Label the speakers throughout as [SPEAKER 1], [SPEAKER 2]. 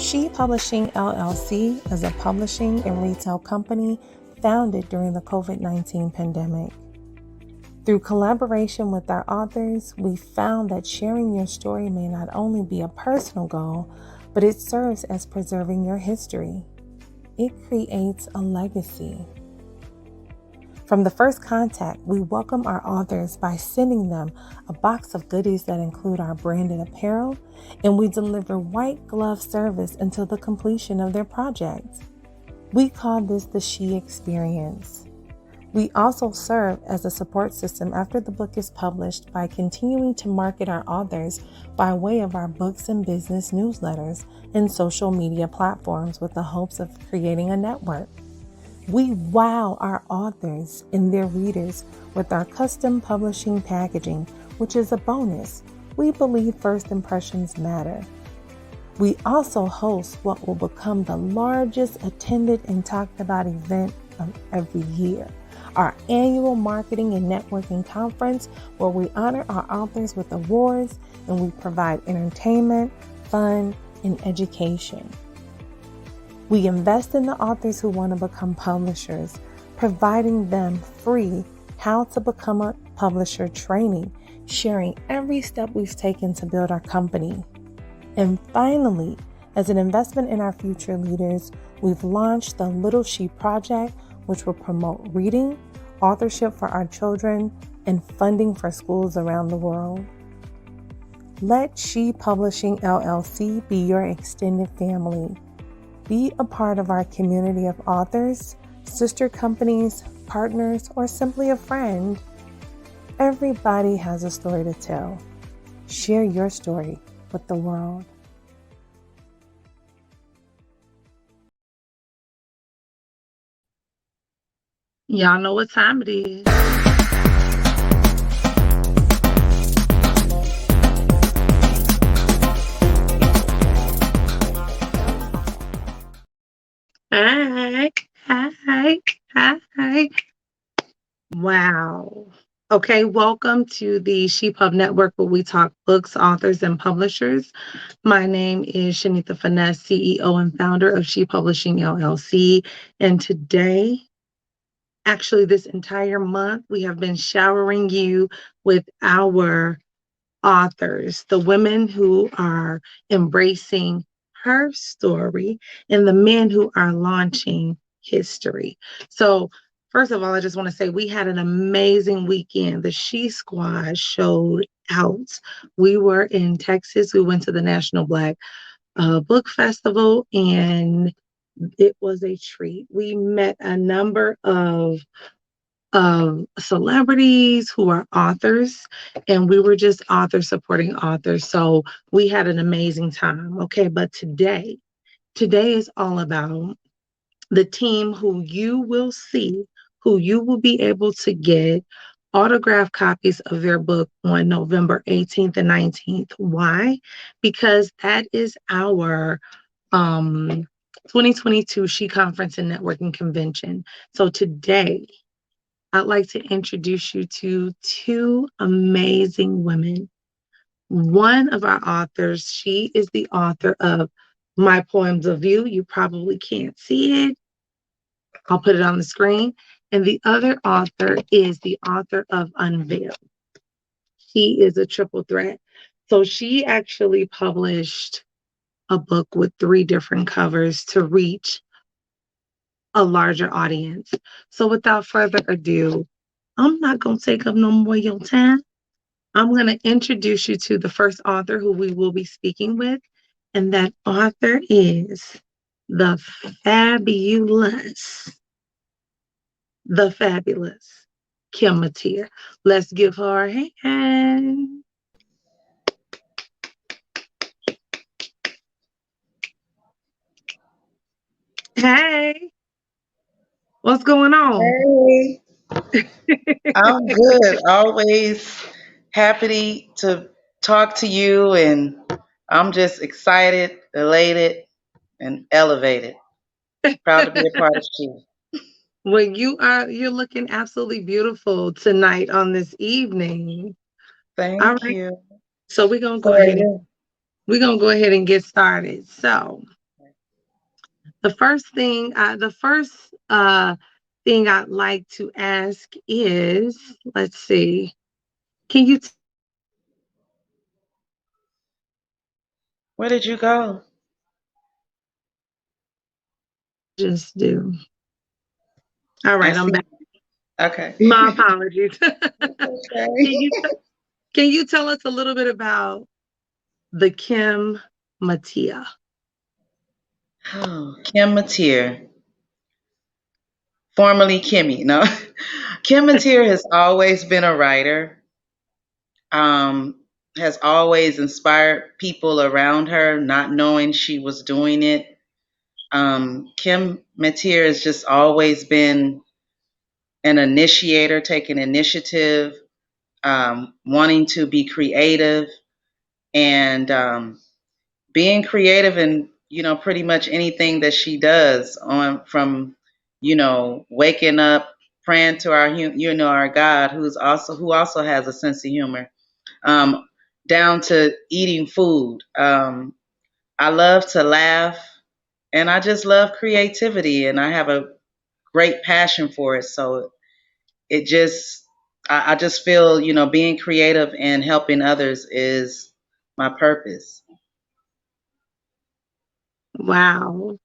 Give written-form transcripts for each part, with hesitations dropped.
[SPEAKER 1] S.H.E Publishing LLC is a publishing and retail company founded during the COVID-19 pandemic. Through collaboration with our authors, we found that sharing your story may not only be a personal goal, but it serves as preserving your history. It creates a legacy. From the first contact, we welcome our authors by sending them a box of goodies that include our branded apparel, and we deliver white glove service until the completion of their project. We call this the S.H.E experience. We also serve as a support system after the book is published by continuing to market our authors by way of our books and business newsletters and social media platforms with the hopes of creating a network. We wow our authors and their readers with our custom publishing packaging, which is a bonus. We believe first impressions matter. We also host what will become the largest attended and talked about event of every year, our annual marketing and networking conference, where we honor our authors with awards and we provide entertainment, fun, and education. We invest in the authors who want to become publishers, providing them free how to become a publisher training, sharing every step we've taken to build our company. And finally, as an investment in our future leaders, we've launched the Little She Project, which will promote reading, authorship for our children, and funding for schools around the world. Let S.H.E Publishing LLC be your extended family. Be a part of our community of authors, sister companies, partners, or simply a friend. Everybody has a story to tell. Share your story with the world.
[SPEAKER 2] Y'all know what time it is. Hi. Wow. Okay, welcome to the S.H.E Pub Network, where we talk books, authors, and publishers. My name is Shanita Finesse, CEO and founder of S.H.E Publishing LLC. And today, actually this entire month, we have been showering you with our authors, the women who are embracing her story and the men who are launching history. So first of all, I just want to say we had an amazing weekend. The S.H.E Squad showed out. We were in Texas. We went to the National Black Book Festival, and it was a treat. We met a number of celebrities who are authors, and we were just authors supporting authors. So we had an amazing time. Okay, but today is all about the team who you will see, who you will be able to get autographed copies of their book on November 18th and 19th. Why? Because that is our 2022 S.H.E Conference and Networking Convention. So today, I'd like to introduce you to two amazing women. One of our authors, she is the author of My Poems of You. You probably can't see it. I'll put it on the screen. And the other author is the author of UNVEIL. She is a triple threat. So she actually published a book with 3 different covers to reach a larger audience. So without further ado, I'm not going to take up no more of your time. I'm going to introduce you to the first author who we will be speaking with, and that author is the fabulous Kim Mattear. Let's give her a hand. Hey, what's going on?
[SPEAKER 3] Hey, I'm good. Always happy to talk to you, and I'm just excited, elated, and elevated. Proud to be a part of S.H.E.
[SPEAKER 2] Well, you're looking absolutely beautiful tonight on this evening.
[SPEAKER 3] Thank
[SPEAKER 2] All right.
[SPEAKER 3] you.
[SPEAKER 2] So we're gonna
[SPEAKER 3] So
[SPEAKER 2] go
[SPEAKER 3] are
[SPEAKER 2] ahead and
[SPEAKER 3] you.
[SPEAKER 2] we're gonna go ahead and get started. So the first thing I'd like to ask is, let's see, can you
[SPEAKER 3] Where did you go?
[SPEAKER 2] just do? All
[SPEAKER 3] I
[SPEAKER 2] right, I'm
[SPEAKER 3] see.
[SPEAKER 2] back.
[SPEAKER 3] Okay.
[SPEAKER 2] My apologies.
[SPEAKER 3] Okay.
[SPEAKER 2] Can you can you tell us a little bit about the Kim Mattear?
[SPEAKER 3] Oh, Kim Mattear, formerly Kimmy. No, Kim Mattear has always been a writer. Um, has always inspired people around her, not knowing she was doing it. Kim Mattear has just always been an initiator, taking initiative, wanting to be creative, and being creative in pretty much anything that she does, on from waking up, praying to our God, who also has a sense of humor, um, down to eating food. I love to laugh, and I just love creativity, and I have a great passion for it. So it just I just feel being creative and helping others is my purpose.
[SPEAKER 2] Wow.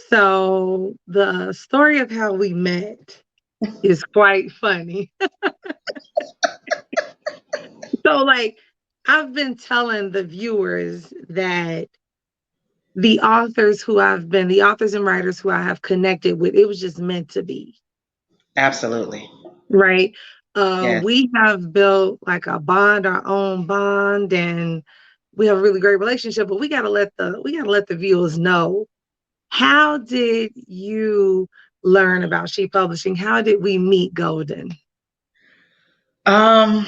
[SPEAKER 2] So the story of how we met is quite funny. So, like, I've been telling the viewers that the authors and writers who I have connected with, it was just meant to be,
[SPEAKER 3] Absolutely.
[SPEAKER 2] right?
[SPEAKER 3] Yes.
[SPEAKER 2] We have built like a bond, our own bond, and we have a really great relationship. But we gotta let the viewers know, how did you learn about S.H.E Publishing? How did we meet Golden?
[SPEAKER 3] Um,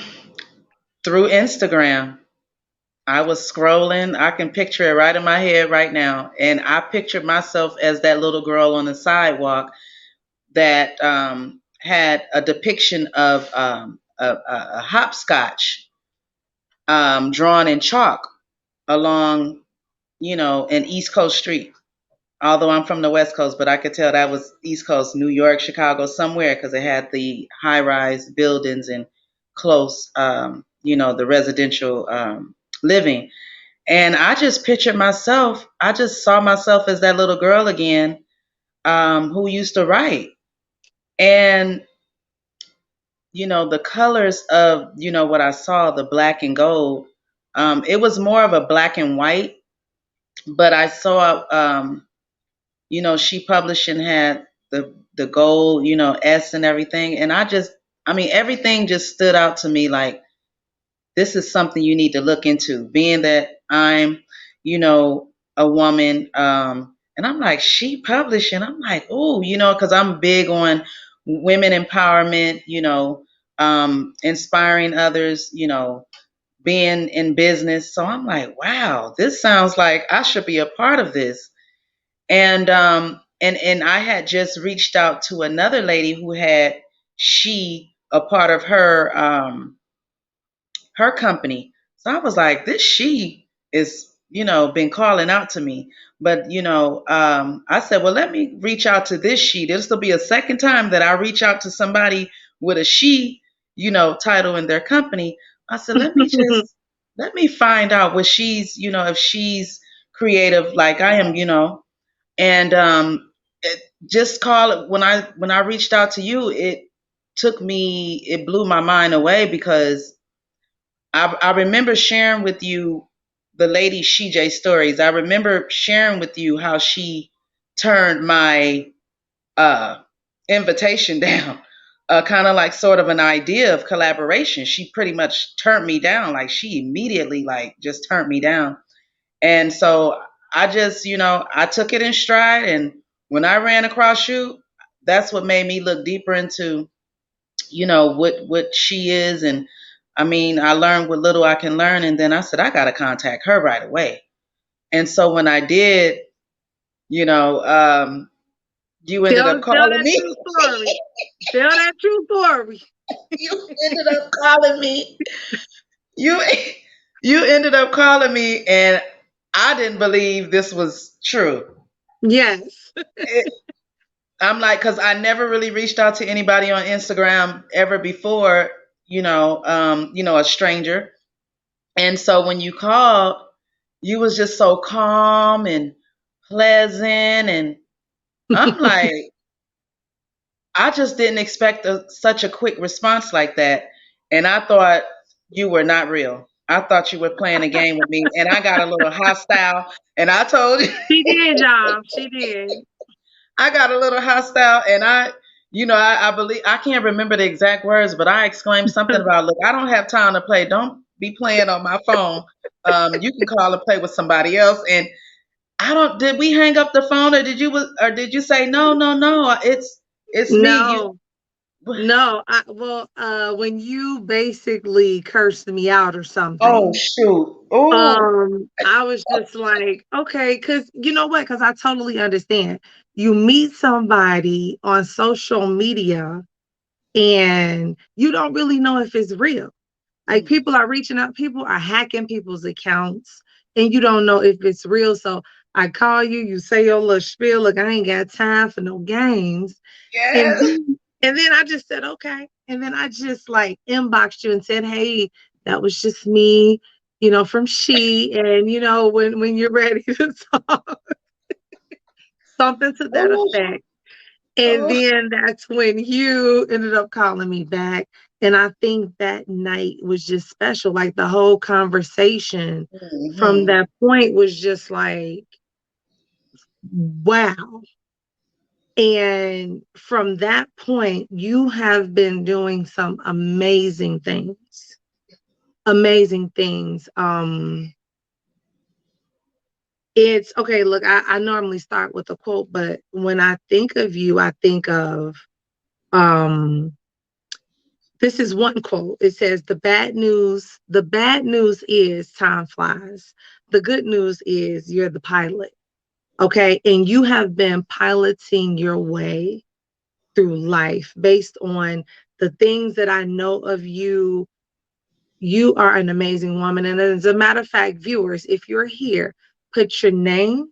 [SPEAKER 3] through Instagram. I was scrolling. I can picture it right in my head right now. And I pictured myself as that little girl on the sidewalk that had a depiction of a hopscotch drawn in chalk along, an East Coast street. Although I'm from the West Coast, but I could tell that was East Coast, New York, Chicago, somewhere, because it had the high rise buildings and close, the residential living. And I just pictured myself, I just saw myself as that little girl again, who used to write. And, the colors of, what I saw, the black and gold, it was more of a black and white, but I saw, she publishing had the gold, S and everything. And everything just stood out to me like, this is something you need to look into, being that I'm, a woman. And I'm like, she publishing. I'm like, oh, because I'm big on women empowerment, inspiring others, being in business. So I'm like, wow, this sounds like I should be a part of this. And I had just reached out to another lady who had she a part of her company. So I was like, this she is, been calling out to me. But, I said, well, let me reach out to this she. This will be a second time that I reach out to somebody with a she, title in their company. I said, let me find out what she's, if she's creative like I am, and just call it when I reached out to you, it blew my mind away because I remember sharing with you the lady CJ stories. I remember sharing with you how she turned my uh, invitation down, kind of like sort of an idea of collaboration. She pretty much turned me down. Like she immediately like just turned me down. And so I just, I took it in stride. And when I ran across you, that's what made me look deeper into what she is. And I learned what little I can learn, and then I said I got to contact her right away. And so when I did, you know um you ended
[SPEAKER 2] Tell
[SPEAKER 3] up calling
[SPEAKER 2] that
[SPEAKER 3] me.
[SPEAKER 2] true story. Tell that true story.
[SPEAKER 3] You ended up calling me. you you ended up calling me, and I didn't believe this was true.
[SPEAKER 2] Yes.
[SPEAKER 3] It, I'm like, because I never really reached out to anybody on Instagram ever before, a stranger. And so when you called, you was just so calm and pleasant, and I'm like, I just didn't expect such a quick response like that. And I thought you were not real. I thought you were playing a game with me, and I got a little hostile. And I told you,
[SPEAKER 2] She did, y'all. She did.
[SPEAKER 3] I got a little hostile, and I believe I can't remember the exact words, but I exclaimed something about, "Look, I don't have time to play. Don't be playing on my phone. You can call and play with somebody else." And I don't. Did we hang up the phone, or did you say no, no, no? It's me.
[SPEAKER 2] No. No, when you basically cursed me out or
[SPEAKER 3] Oh
[SPEAKER 2] something,
[SPEAKER 3] shoot! Oh.
[SPEAKER 2] I was just like, okay, because you know what? Because I totally understand. You meet somebody on social media and you don't really know if it's real. Like people are reaching out, people are hacking people's accounts, and you don't know if it's real. So I call you, you say your little spiel, look, I ain't got time for no games. And
[SPEAKER 3] Yes.
[SPEAKER 2] then I just said, okay. And then I just like inboxed you and said, hey, that was just me, from S.H.E. And when you're ready to talk, something to that
[SPEAKER 3] Oh.
[SPEAKER 2] effect. And
[SPEAKER 3] Oh.
[SPEAKER 2] then that's when you ended up calling me back. And I think that night was just special. Like the whole conversation from
[SPEAKER 3] Hmm.
[SPEAKER 2] that point was just like, wow. And from that point, you have been doing some amazing things. Amazing things. It's okay. Look, I normally start with a quote, but when I think of you, I think of um this is one quote. It says, the bad news is time flies. The good news is you're the pilot. Okay. And you have been piloting your way through life based on the things that I know of you. You are an amazing woman. And as a matter of fact, viewers, if you're here, put your name,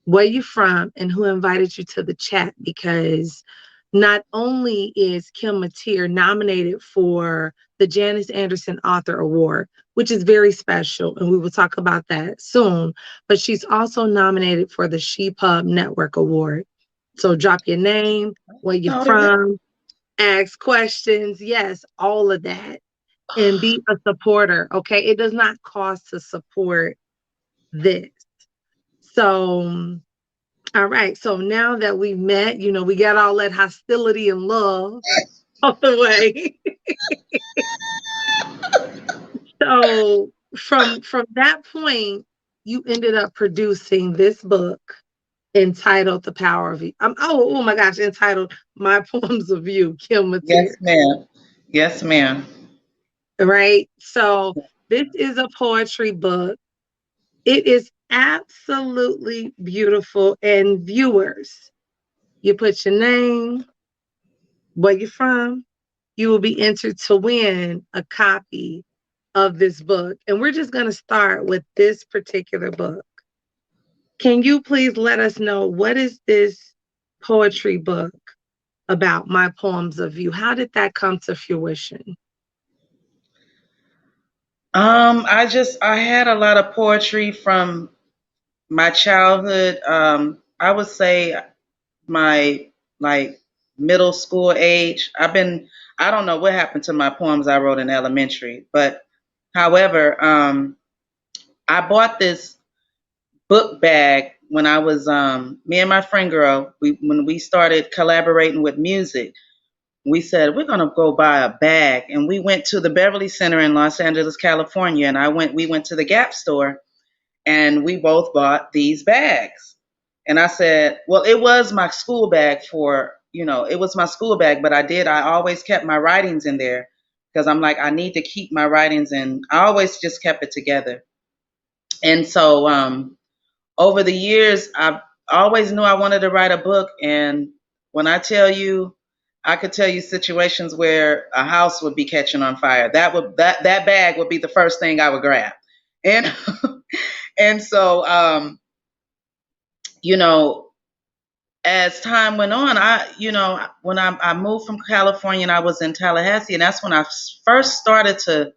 [SPEAKER 2] where you from, and who invited you to the chat, because not only is Kim Mattear nominated for the Janice Anderson Author Award, which is very special, and we will talk about that soon, but she's also nominated for the She Pub Network Award. So drop your name, where you're
[SPEAKER 3] Thought of it.
[SPEAKER 2] from, ask questions, yes, all of that, and be a supporter, okay? It does not cost to support this. So all right. So now that we've met, we got all that hostility and love out the way. So from that point, you ended up producing this book entitled "The Power of You." Oh my gosh, entitled "My Poems of You," Kim
[SPEAKER 3] Yes,
[SPEAKER 2] Mattear.
[SPEAKER 3] ma'am. Yes, ma'am.
[SPEAKER 2] Right. So this is a poetry book. It is absolutely beautiful. And viewers, you put your name, where you're from, you will be entered to win a copy of this book. And we're just going to start with this particular book. Can you please let us know, what is this poetry book about, My Poems of You? How did that come to fruition?
[SPEAKER 3] I had a lot of poetry from my childhood. I would say my like middle school age. I don't know what happened to my poems I wrote in elementary, but however, I bought this book bag when I was me and my friend girl, when we started collaborating with music. We said we're gonna go buy a bag, and we went to the Beverly Center in Los Angeles, California, and we went to the Gap store, and we both bought these bags. And I said, well, it was my school bag it was my school bag, but I always kept my writings in there because I'm like, I need to keep my writings, and I always just kept it together. And so over the years, I always knew I wanted to write a book. And when I tell you, I could tell you situations where a house would be catching on fire. That bag would be the first thing I would grab. And and so you know, as time went on, when I moved from California and I was in Tallahassee, and that's when I first started to,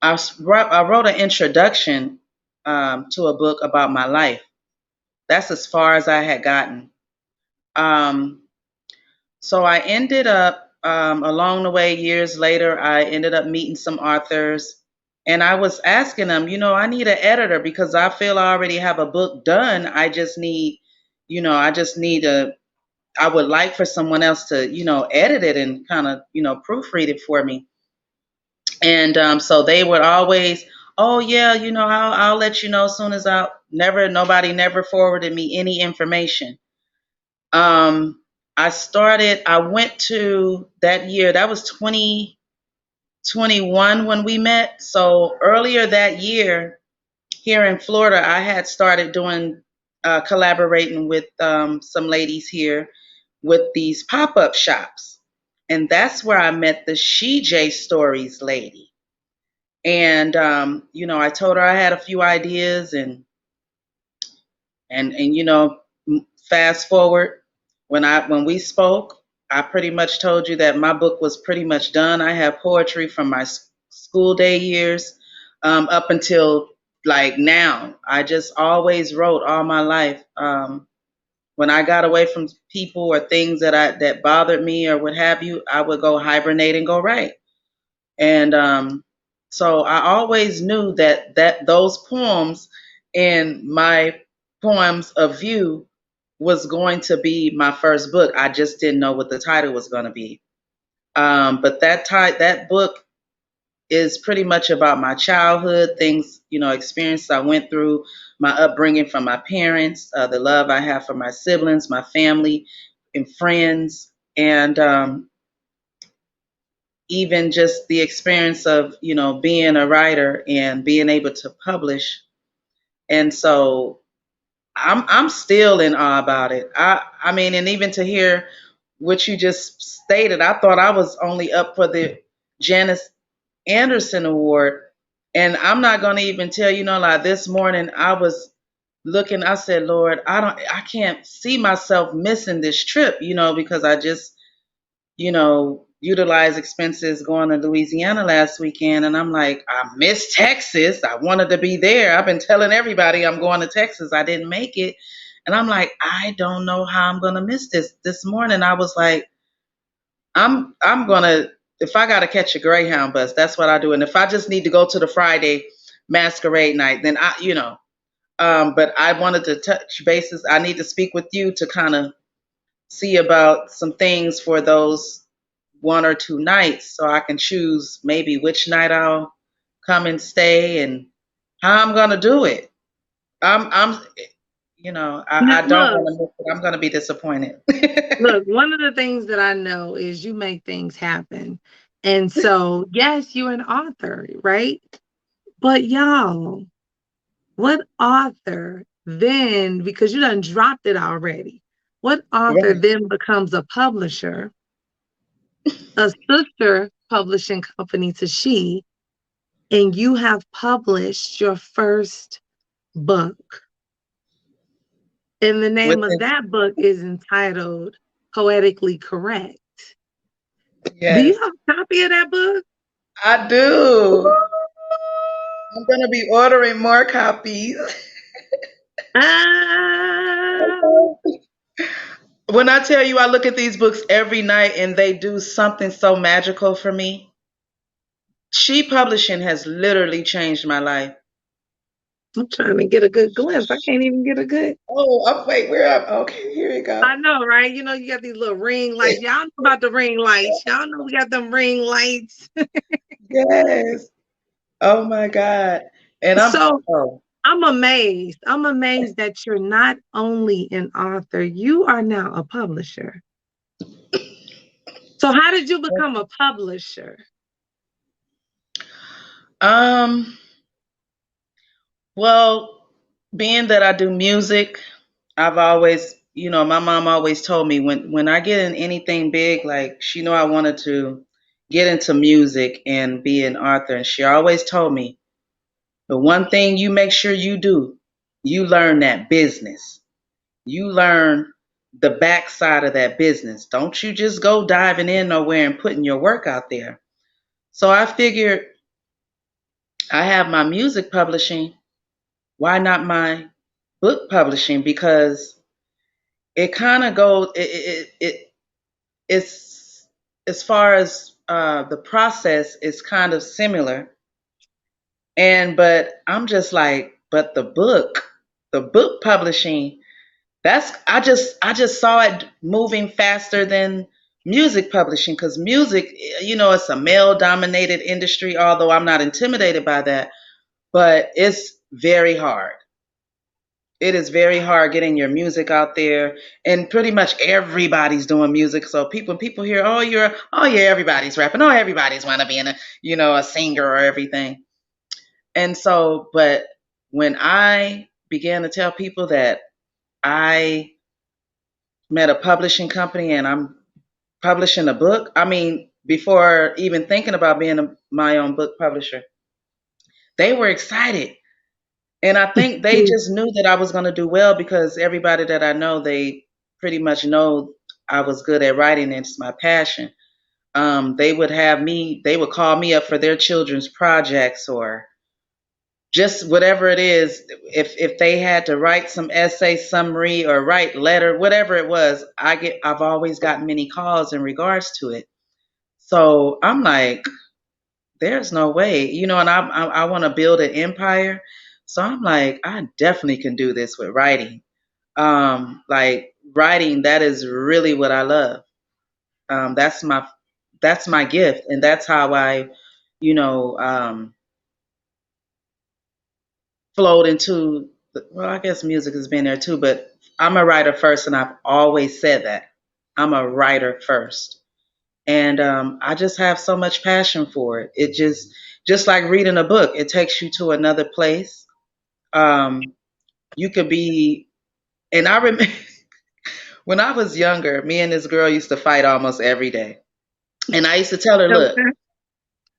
[SPEAKER 3] I wrote an introduction to a book about my life. That's as far as I had gotten. Um, so I ended up, along the way, years later, I ended up meeting some authors. And I was asking them, I need an editor because I feel I already have a book done. I just need I would like for someone else to, edit it and kind of, proofread it for me. And so they would always, oh yeah, I'll let you know as soon as nobody never forwarded me any information. Um, I went to that year, that was 2021 when we met. So earlier that year here in Florida, I had started doing, collaborating with some ladies here with these pop-up shops. And that's where I met the She Stories lady. And I told her I had a few ideas, and fast forward, when we spoke, I pretty much told you that my book was pretty much done. I have poetry from my school day years, up until like now. I just always wrote all my life. When I got away from people or things that bothered me or what have you, I would go hibernate and go write. And so I always knew that those poems in my poems of view was going to be my first book. I just didn't know what the title was going to be. But that book is pretty much about my childhood, things, experiences I went through, my upbringing from my parents, the love I have for my siblings, my family, and friends, and even just the experience of, being a writer and being able to publish. And so I'm still in awe about it. I mean, and even to hear what you just stated, I thought I was only up for the Janice Anderson Award. And I'm not going to even tell you, like this morning I was looking, I said, Lord, I can't see myself missing this trip, because I just, utilize expenses going to Louisiana last weekend. And I'm like, I miss Texas. I wanted to be there. I've been telling everybody I'm going to Texas. I didn't make it. And I'm like, I don't know how I'm going to miss this. This morning, I was like, I'm going to, if I got to catch a Greyhound bus, that's what I do. And if I just need to go to the Friday masquerade night, then but I wanted to touch bases. I need to speak with you to kind of see about some things for those 1 or 2 nights so I can choose maybe which night I'll come and stay and how I'm gonna do it. I'm
[SPEAKER 2] Now,
[SPEAKER 3] I don't
[SPEAKER 2] look,
[SPEAKER 3] want to miss it. I'm gonna be disappointed.
[SPEAKER 2] look, one of the things that I know is you make things happen. And so, yes, you're an author, right? But y'all, what author then, because you done dropped it already, what author
[SPEAKER 3] Right.
[SPEAKER 2] then becomes a publisher, a sister publishing company to She, and you have published your first book? And the name of
[SPEAKER 3] Within,
[SPEAKER 2] that book is entitled Poetically Correct. Do you
[SPEAKER 3] yes,
[SPEAKER 2] have a copy of that book?
[SPEAKER 3] I do. I'm gonna be ordering more copies.
[SPEAKER 2] Ah,
[SPEAKER 3] When I tell you I look at these books every night and they do something so magical for me, She Publishing has literally changed my life.
[SPEAKER 2] I'm trying to get a good glimpse. I can't even get a good.
[SPEAKER 3] Oh, wait, where am okay, here you go.
[SPEAKER 2] I know, right? You know, you got these little ring lights. Y'all know about the ring lights. Y'all know we got them ring lights.
[SPEAKER 3] Yes. Oh my God. And
[SPEAKER 2] So
[SPEAKER 3] oh,
[SPEAKER 2] I'm amazed. I'm amazed that you're not only an author, you are now a publisher. So how did you become a publisher?
[SPEAKER 3] um, well, being that I do music, I've always, my mom always told me when I get in anything big, like she knew I wanted to get into music and be an author. And she always told me, the one thing you make sure you do, you learn that business. You learn the backside of that business. Don't you just go diving in nowhere and putting your work out there. So I figured I have my music publishing. Why not my book publishing? Because it kind of goes, it's as far as the process is kind of similar. And but I'm just like, but the book publishing, that's I just saw it moving faster than music publishing because music, it's a male dominated industry, although I'm not intimidated by that, but it's very hard. It is very hard getting your music out there, and pretty much everybody's doing music. So when people hear, oh yeah, everybody's rapping, oh everybody's want to be in a singer or everything. And so, but when I began to tell people that I met a publishing company and I'm publishing a book, I mean, before even thinking about being my own book publisher, they were excited. And I think they just knew that I was going to do well because everybody that I know, they pretty much know I was good at writing and it's my passion. They would call me up for their children's projects or just whatever it is. If they had to write some essay summary or write letter, whatever it was, I've always gotten many calls in regards to it. So I'm like, there's no way, and I want to build an empire. So I'm like, I definitely can do this with writing. Like writing, that is really what I love. That's my gift, and that's how I, you know, um, flowed into. Well, I guess music has been there too, but I'm a writer first, and I've always said that I'm a writer first. And I just have so much passion for it. It just like reading a book, it takes you to another place. Um, you could be, and I remember when I was younger, me and this girl used to fight almost every day, and I used to tell her, "Look,
[SPEAKER 2] Okay.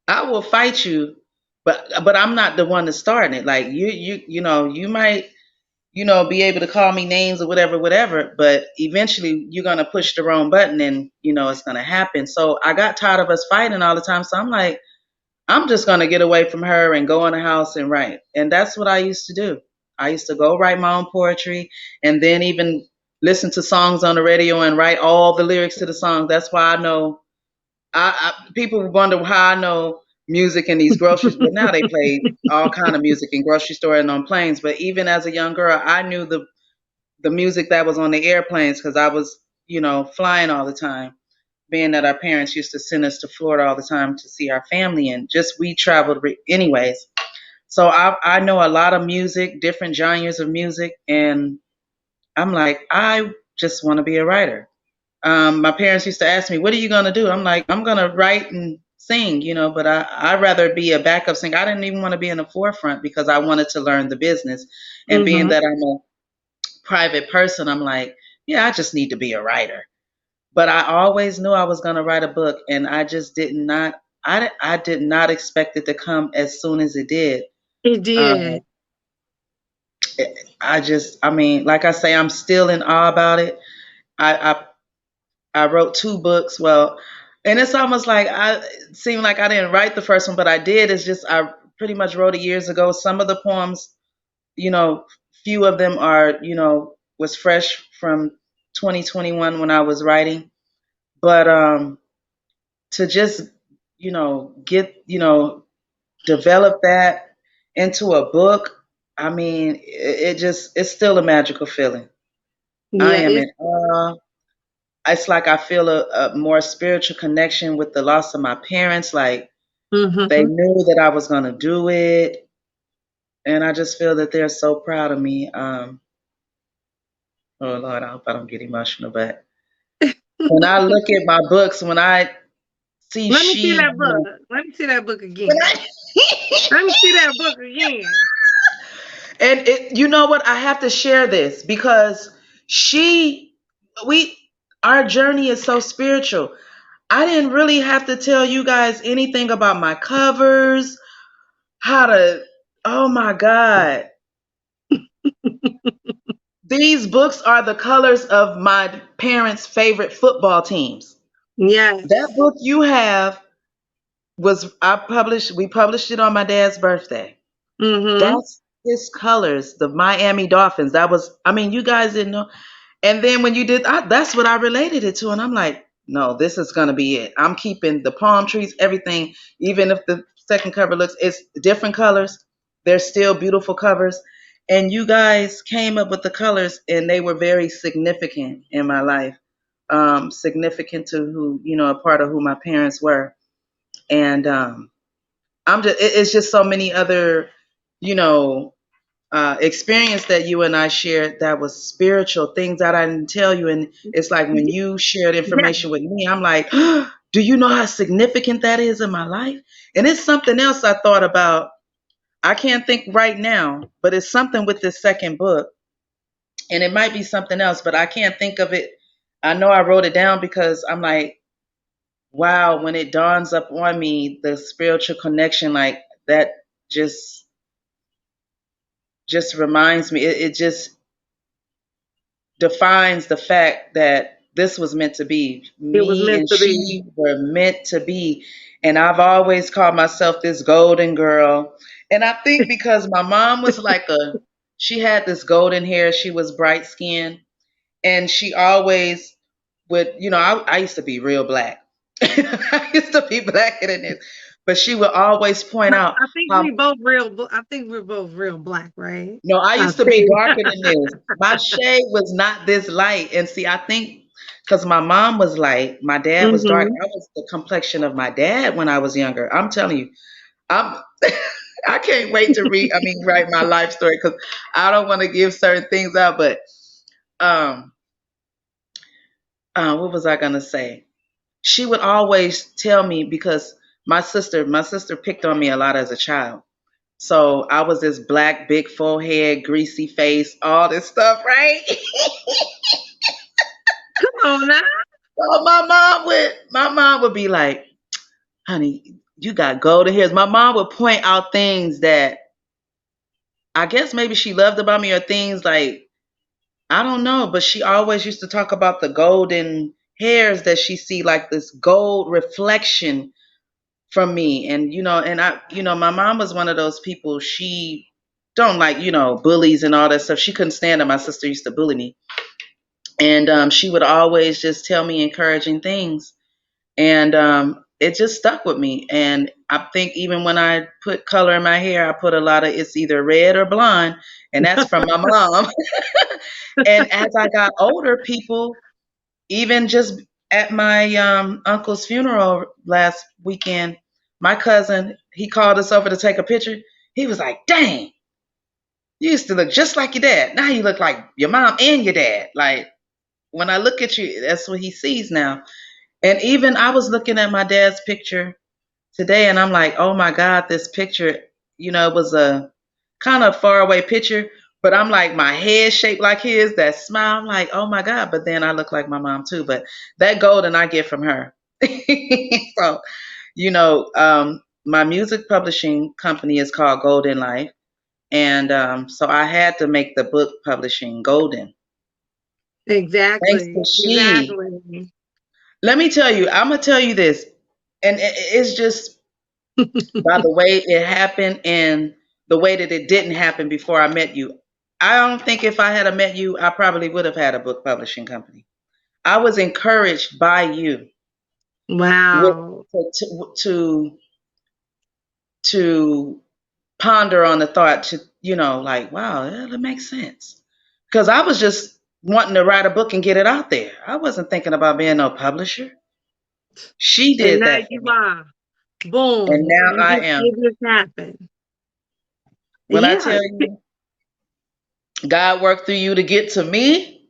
[SPEAKER 3] I will fight you, but I'm not the one that's starting it. Like you might." Be able to call me names or whatever, whatever. But eventually you're going to push the wrong button and, it's going to happen. So I got tired of us fighting all the time. So I'm like, I'm just going to get away from her and go in the house and write. And that's what I used to do. I used to go write my own poetry and then even listen to songs on the radio and write all the lyrics to the songs. That's why I know people wonder how I know music in these groceries, but now they play all kind of music in grocery store and on planes. But even as a young girl, I knew the music that was on the airplanes because I was, flying all the time. Being that our parents used to send us to Florida all the time to see our family, and just we traveled anyways. So I know a lot of music, different genres of music, and I'm like, I just want to be a writer. My parents used to ask me, "What are you gonna do?" I'm like, "I'm gonna write and sing," but I'd rather be a backup singer. I didn't even want to be in the forefront because I wanted to learn the business. And being
[SPEAKER 2] Mm-hmm.
[SPEAKER 3] that I'm a private person, I'm like, yeah, I just need to be a writer. But I always knew I was gonna write a book, and I just did not. I did not expect it to come as soon as it did.
[SPEAKER 2] It
[SPEAKER 3] Um,
[SPEAKER 2] did.
[SPEAKER 3] I mean, like I say, I'm still in awe about it. I I wrote two books. Well, and it's almost like it seemed like I didn't write the first one, but I did. It's just I pretty much wrote it years ago. Some of the poems, you know, few of them are, was fresh from 2021 when I was writing. But to just, get, develop that into a book, I mean, it's still a magical feeling. I
[SPEAKER 2] Yeah,
[SPEAKER 3] am
[SPEAKER 2] it's
[SPEAKER 3] in awe. It's like I feel a more spiritual connection with the loss of my parents. Like they
[SPEAKER 2] mm-hmm.
[SPEAKER 3] knew that I was going to do it. And I just feel that they're so proud of me. Oh Lord, I hope I don't get emotional, but when I look at my books, when I see
[SPEAKER 2] Let me see
[SPEAKER 3] she,
[SPEAKER 2] that book. Let me see that book
[SPEAKER 3] when
[SPEAKER 2] again.
[SPEAKER 3] I,
[SPEAKER 2] Let me see that book again.
[SPEAKER 3] and you know what? I have to share this because she, we, our journey is so spiritual. I didn't really have to tell you guys anything about my covers, how to, oh my God. These books are the colors of my parents' favorite football teams. That
[SPEAKER 2] Yes.
[SPEAKER 3] book you have was I published we published it on my dad's birthday.
[SPEAKER 2] Mm-hmm.
[SPEAKER 3] That's his colors, the Miami Dolphins. That was, I mean, you guys didn't know. And then when you did, that's what I related it to. And I'm like, no, this is going to be it. I'm keeping the palm trees, everything, even if the second cover looks, it's different colors. They're still beautiful covers. And you guys came up with the colors, and they were very significant in my life, significant to who, a part of who my parents were. And it's just so many other, you know, experience that you and I shared that was spiritual, things that I didn't tell you. And it's like when you shared
[SPEAKER 2] Yeah.
[SPEAKER 3] information with me, I'm like, do you know how significant that is in my life? And it's something else I thought about. I can't think right now, but it's something with this second book. And it might be something else, but I can't think of it. I know I wrote it down because I'm like, wow, when it dawns up on me, the spiritual connection, like that just just reminds me. It just defines the fact that this was meant to be.
[SPEAKER 2] It was
[SPEAKER 3] Me
[SPEAKER 2] meant
[SPEAKER 3] and
[SPEAKER 2] to be.
[SPEAKER 3] she were meant to be. And I've always called myself this golden girl. And I think because my mom was like she had this golden hair, she was bright skinned, and she always would, I used to be real black. I used to be blacker than this. But she would always point out
[SPEAKER 2] I think
[SPEAKER 3] how
[SPEAKER 2] we both real. I think we're both real black, right?
[SPEAKER 3] no, I
[SPEAKER 2] I
[SPEAKER 3] used to be
[SPEAKER 2] think.
[SPEAKER 3] darker than this. My shade was not this light. And see, I think because my mom was light, my dad was dark.
[SPEAKER 2] Mm-hmm.
[SPEAKER 3] I was the complexion of my dad when I was younger. I'm telling you, I'm I can't wait to write my life story because I don't want to give certain things out. But um, what was I gonna say? She would always tell me because my sister picked on me a lot as a child. So I was this black, big forehead, greasy face, all this stuff, right?
[SPEAKER 2] Come on now.
[SPEAKER 3] So my mom would be like, honey, you got golden hairs. My mom would point out things that I guess maybe she loved about me or things like I don't know, but she always used to talk about the golden hairs that she see like this gold reflection from me. And and my mom was one of those people, she don't like, bullies and all that stuff. She couldn't stand it. My sister used to bully me. And she would always just tell me encouraging things. And it just stuck with me. And I think even when I put color in my hair, I put a lot of it's either red or blonde, and that's from my mom. And as I got older, people, even just at my uncle's funeral last weekend, my cousin, he called us over to take a picture. He was like, dang, you used to look just like your dad. Now you look like your mom and your dad. Like, when I look at you, that's what he sees now. And even I was looking at my dad's picture today and I'm like, oh my God, this picture, it was a kind of far away picture, but I'm like, my head shaped like his, that smile. I'm like, oh my God. But then I look like my mom too. But that golden I get from her. So, my music publishing company is called Golden Life. And so I had to make the book publishing golden. Thanks to
[SPEAKER 2] Exactly.
[SPEAKER 3] she.
[SPEAKER 2] Exactly.
[SPEAKER 3] Let me tell you, I'm going to tell you this. And it's just by the way it happened and the way that it didn't happen before I met you. I don't think if I had met you, I probably would have had a book publishing company. I was encouraged by you with
[SPEAKER 2] Wow.
[SPEAKER 3] to ponder on the thought to like wow, yeah, that makes sense because I was just wanting to write a book and get it out there. I wasn't thinking about being no publisher. She
[SPEAKER 2] And
[SPEAKER 3] did
[SPEAKER 2] now
[SPEAKER 3] that for
[SPEAKER 2] you
[SPEAKER 3] me,
[SPEAKER 2] are.
[SPEAKER 3] and
[SPEAKER 2] Boom.
[SPEAKER 3] now I am.
[SPEAKER 2] It just happened.
[SPEAKER 3] When I
[SPEAKER 2] Yeah.
[SPEAKER 3] tell you God worked through you to get to me.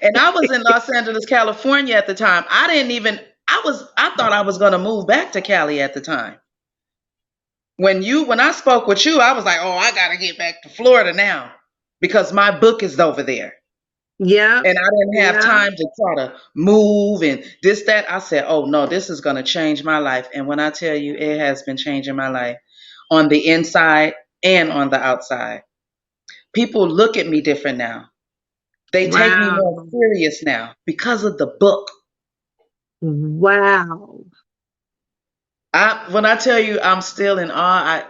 [SPEAKER 3] And I was in Los Angeles, California at the time. I thought I was gonna move back to Cali at the time. When I spoke with you, I was like, oh, I gotta get back to Florida now because my book is over there.
[SPEAKER 2] Yep.
[SPEAKER 3] And I didn't have
[SPEAKER 2] Yeah.
[SPEAKER 3] time to try to move and this, that. I said, oh no, this is gonna change my life. And when I tell you it has been changing my life on the inside and on the outside. People look at me different now. They take me more
[SPEAKER 2] Wow.
[SPEAKER 3] serious now because of the book.
[SPEAKER 2] Wow.
[SPEAKER 3] When I tell you I'm still in awe,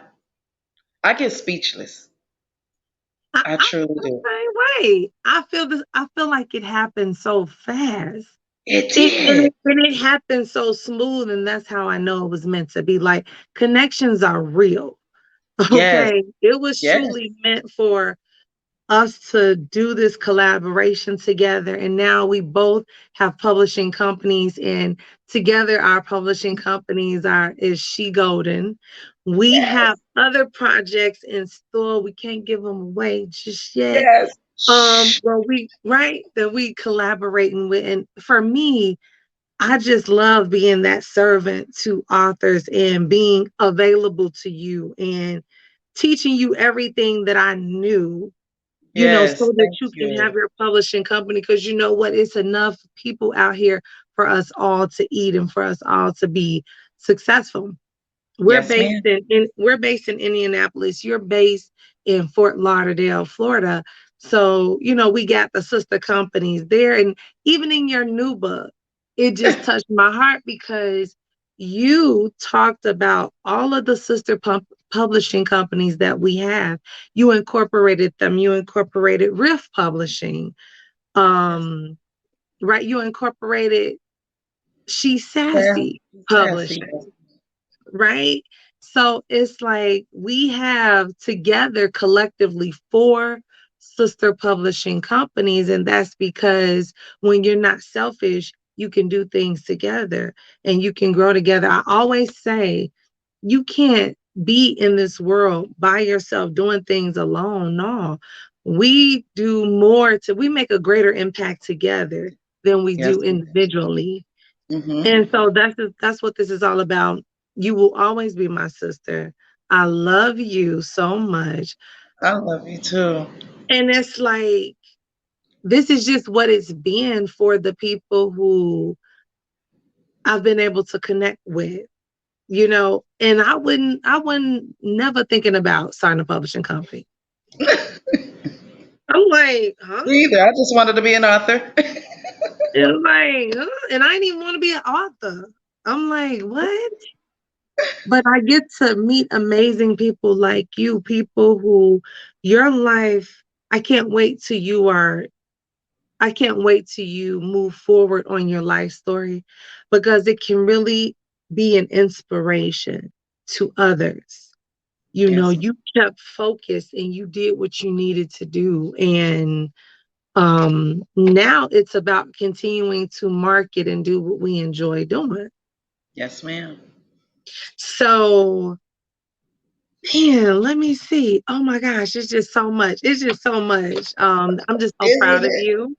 [SPEAKER 3] I get speechless. I
[SPEAKER 2] I
[SPEAKER 3] truly
[SPEAKER 2] feel the
[SPEAKER 3] do.
[SPEAKER 2] same way. I feel this. I feel like it happened so fast.
[SPEAKER 3] It
[SPEAKER 2] It and,
[SPEAKER 3] did.
[SPEAKER 2] it happened so smooth, and that's how I know it was meant to be. Like connections are real.
[SPEAKER 3] Yes.
[SPEAKER 2] Okay, it was
[SPEAKER 3] Yes.
[SPEAKER 2] truly meant for us to do this collaboration together. And now we both have publishing companies, and together our publishing companies are is She Golden. We have
[SPEAKER 3] Yes.
[SPEAKER 2] other projects in store. We can't give them away just yet.
[SPEAKER 3] Yes. Shh.
[SPEAKER 2] Well, we right that we collaborating with, and for me, I just love being that servant to authors and being available to you and teaching you everything that I knew,
[SPEAKER 3] Yes.
[SPEAKER 2] so that
[SPEAKER 3] Thank
[SPEAKER 2] you can have
[SPEAKER 3] you.
[SPEAKER 2] your publishing company. Because you know what? It's enough people out here for us all to eat and for us all to be successful.
[SPEAKER 3] Yes, ma'am.
[SPEAKER 2] We're based in Indianapolis. You're based in Fort Lauderdale, Florida. So, we got the sister companies there. And even in your new book, it just touched my heart because you talked about all of the publishing companies that we have. You incorporated them. You incorporated Riff Publishing.
[SPEAKER 3] Yes.
[SPEAKER 2] Um, right. You incorporated She
[SPEAKER 3] Sassy.
[SPEAKER 2] Sassy
[SPEAKER 3] Sassy.
[SPEAKER 2] Publishing, right? So it's like we have together collectively four sister publishing companies, and that's because when you're not selfish, you can do things together and you can grow together. I always say you can't be in this world by yourself doing things alone. No, we make a greater impact together than we
[SPEAKER 3] Yes.
[SPEAKER 2] do individually.
[SPEAKER 3] Mm-hmm.
[SPEAKER 2] And so that's what this is all about. You will always be my sister. I love you so much.
[SPEAKER 3] I love you too.
[SPEAKER 2] And it's like this is just what it's been for the people who I've been able to connect with, and I wouldn't never thinking about starting a publishing company. I'm like, huh?
[SPEAKER 3] Me either. I just wanted to be an author.
[SPEAKER 2] It's like, huh? And I didn't even want to be an author. I'm like, what? But I get to meet amazing people like you, people who your life, I can't wait till you are, I can't wait till you move forward on your life story because it can really be an inspiration to others.
[SPEAKER 3] Yes.
[SPEAKER 2] You kept focused and you did what you needed to do. And now it's about continuing to market and do what we enjoy doing.
[SPEAKER 3] Yes, ma'am.
[SPEAKER 2] So man, let me see. Oh my gosh, it's just so much. It's just so much. I'm just so
[SPEAKER 3] Isn't
[SPEAKER 2] proud of
[SPEAKER 3] it?
[SPEAKER 2] you.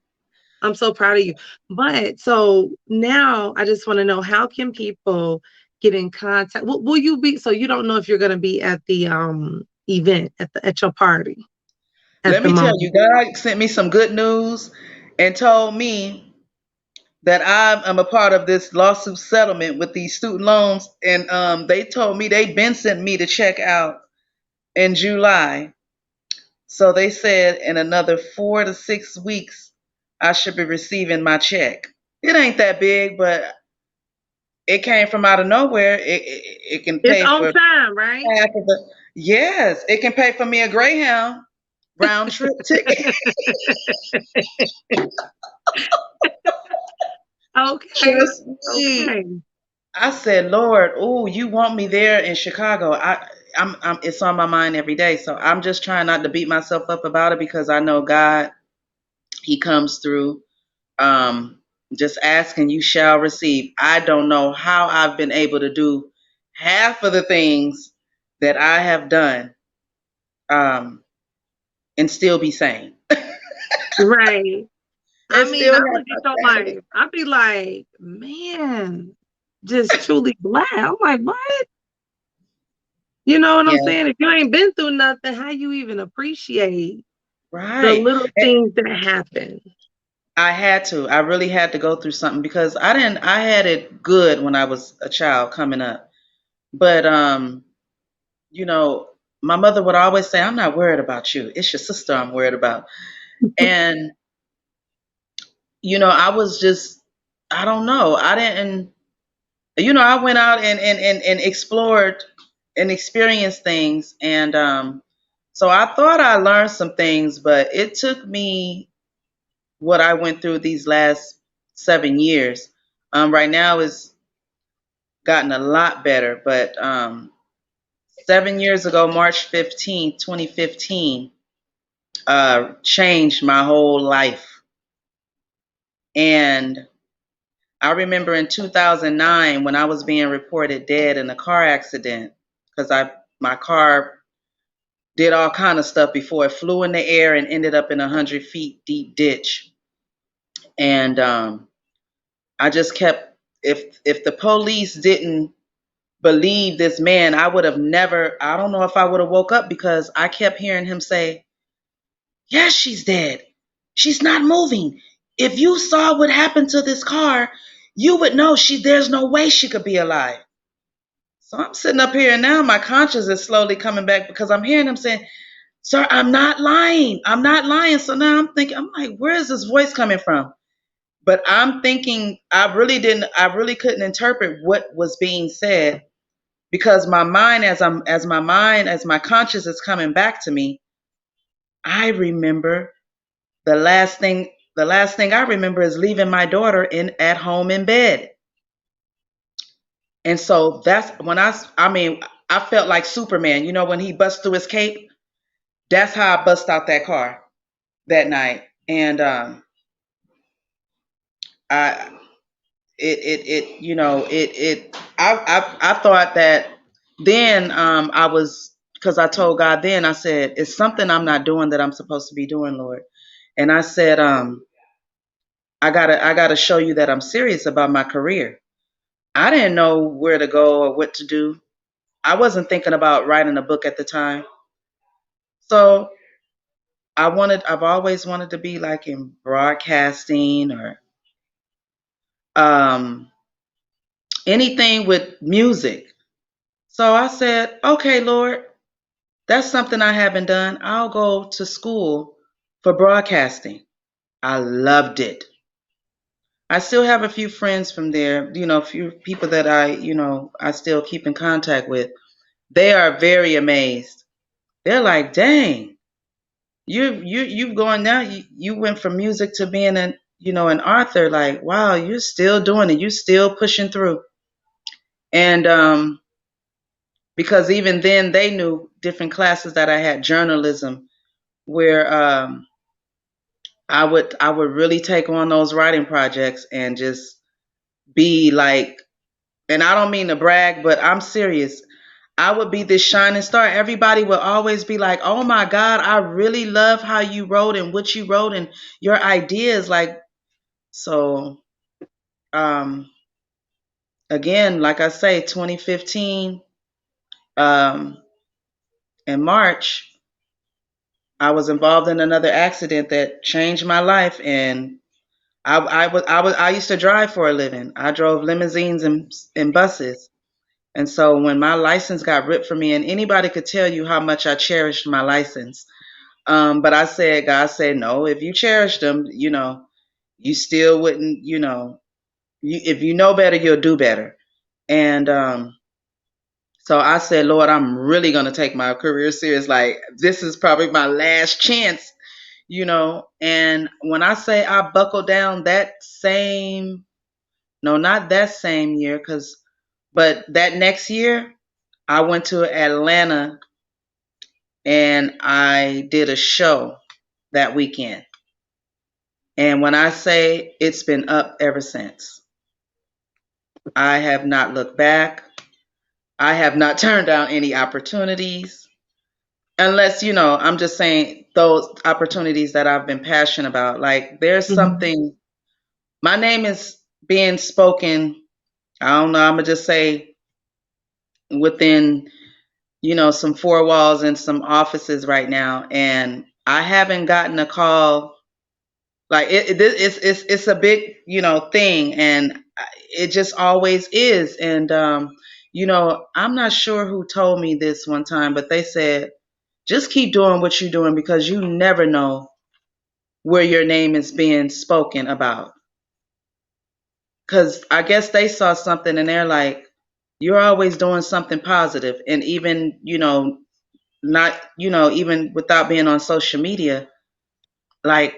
[SPEAKER 2] I'm so proud of you. But so now I just want to know how can people get in contact? Will you be so you don't know if you're gonna be at the event at your party at
[SPEAKER 3] Let
[SPEAKER 2] the
[SPEAKER 3] me tell you,
[SPEAKER 2] moment.
[SPEAKER 3] God sent me some good news and told me that I'm a part of this lawsuit settlement with these student loans. And they told me they've been sending me to check out in July. So they said in another 4 to 6 weeks, I should be receiving my check. It ain't that big, but it came from out of nowhere. It can
[SPEAKER 2] It's
[SPEAKER 3] pay
[SPEAKER 2] on
[SPEAKER 3] for
[SPEAKER 2] time, right?
[SPEAKER 3] half of the. Yes, it can pay for me a Greyhound round trip ticket.
[SPEAKER 2] Okay.
[SPEAKER 3] Trust me.
[SPEAKER 2] Okay.
[SPEAKER 3] I said, Lord, oh, you want me there in Chicago? It's on my mind every day. So I'm just trying not to beat myself up about it because I know God, He comes through. Um, just ask and you shall receive. I don't know how I've been able to do half of the things that I have done, and still be sane.
[SPEAKER 2] Right. I
[SPEAKER 3] And
[SPEAKER 2] mean,
[SPEAKER 3] still
[SPEAKER 2] I
[SPEAKER 3] have
[SPEAKER 2] look at your
[SPEAKER 3] my family.
[SPEAKER 2] life, I'd be like, man, just truly blessed. I'm like, what? You know what I'm
[SPEAKER 3] Yeah,
[SPEAKER 2] saying? If you ain't been through nothing, how you even appreciate the
[SPEAKER 3] right.
[SPEAKER 2] little things that happen?
[SPEAKER 3] I had to. I really had to go through something because I had it good when I was a child coming up. But you know, my mother would always say, I'm not worried about you. It's your sister I'm worried about. And, I was just, I don't know. I didn't, I went out and explored and experienced things. And so I thought I learned some things, but it took me what I went through these last 7 years. Right now it's gotten a lot better, but 7 years ago, March 15th, 2015, changed my whole life. And I remember in 2009 when I was being reported dead in a car accident because my car did all kind of stuff before it flew in the air and ended up in 100 feet deep ditch. And I just kept, if the police didn't believe this man, I would have never, I don't know if I would have woke up because I kept hearing him say, yes, she's dead. She's not moving. If you saw what happened to this car, you would know there's no way she could be alive. So I'm sitting up here and now my conscience is slowly coming back because I'm hearing him saying, sir, I'm not lying. I'm not lying. So now I'm thinking, I'm like, where is this voice coming from? But I'm thinking I really couldn't interpret what was being said because my mind, as my conscience is coming back to me, I remember the last thing I remember is leaving my daughter at home in bed. And so that's when I felt like Superman, when he busts through his cape. That's how I bust out that car that night. And I I thought that then I was, because I told God then, I said, it's something I'm not doing that I'm supposed to be doing, Lord. And I said, I gotta show you that I'm serious about my career. I didn't know where to go or what to do. I wasn't thinking about writing a book at the time. So I've always wanted to be like in broadcasting or um, anything with music. So I said, okay, Lord, that's something I haven't done. I'll go to school for broadcasting. I loved it. I still have a few friends from there, a few people that I still keep in contact with. They are very amazed. They're like, dang, you've gone now. You went from music to being an author. Like, wow, you're still doing it. You're still pushing through. And because even then they knew different classes that I had, journalism, where I would really take on those writing projects and just be like, and I don't mean to brag, but I'm serious. I would be this shining star. Everybody would always be like, "Oh my God, I really love how you wrote and what you wrote and your ideas." Like, so, um, again, like I say, 2015, um, in March, I was involved in another accident that changed my life, and I used to drive for a living. I drove limousines and buses. And so when my license got ripped from me, and anybody could tell you how much I cherished my license. But God said, no, if you cherished them, you still wouldn't, if you know better, you'll do better. And so I said, Lord, I'm really going to take my career serious. Like, this is probably my last chance, And when I say I buckled down no, not that same year, but that next year, I went to Atlanta and I did a show that weekend. And when I say it's been up ever since, I have not looked back. I have not turned down any opportunities. Unless, I'm just saying those opportunities that I've been passionate about. Like, there's something, my name is being spoken, I don't know, I'm going to just say within, some four walls and some offices right now. And I haven't gotten a call. Like, it's a big, thing. And it just always is. And, I'm not sure who told me this one time, but they said, just keep doing what you're doing because you never know where your name is being spoken about. Because I guess they saw something and they're like, you're always doing something positive. And even, not, even without being on social media, like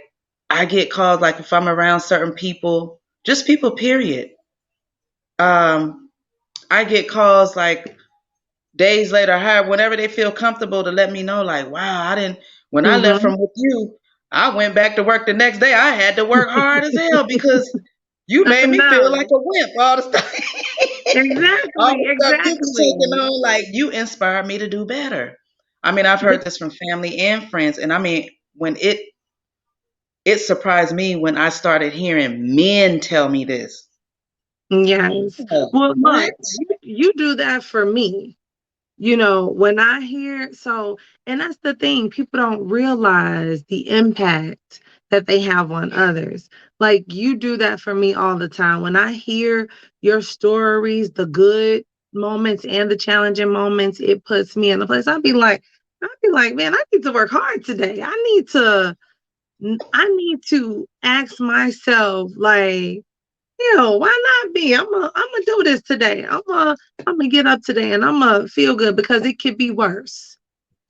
[SPEAKER 3] I get calls, like if I'm around certain people, just people, period. Um, I get calls like days later, whenever they feel comfortable to let me know, like, wow, when I left
[SPEAKER 2] Mm-hmm.
[SPEAKER 3] from with you, I went back to work the next day. I had to work hard as hell because you
[SPEAKER 2] I
[SPEAKER 3] made me feel like
[SPEAKER 2] know.
[SPEAKER 3] a wimp. All the stuff, all
[SPEAKER 2] Exactly,
[SPEAKER 3] the stuff you be taking
[SPEAKER 2] exactly.
[SPEAKER 3] on, like you inspired me to do better. I mean, I've heard this from family and friends, and I mean, when it surprised me when I started hearing men tell me this.
[SPEAKER 2] Yes.
[SPEAKER 3] Like,
[SPEAKER 2] Well,
[SPEAKER 3] what?
[SPEAKER 2] look, you do that for me. When I hear and that's the thing, people don't realize the impact that they have on others. Like you do that for me all the time. When I hear your stories, the good moments and the challenging moments, it puts me in a place. I'd be like, man, I need to work hard today. I need to ask myself, like, why not me? I'm gonna do this today. I'm gonna get up today and I'm gonna feel good because it could be worse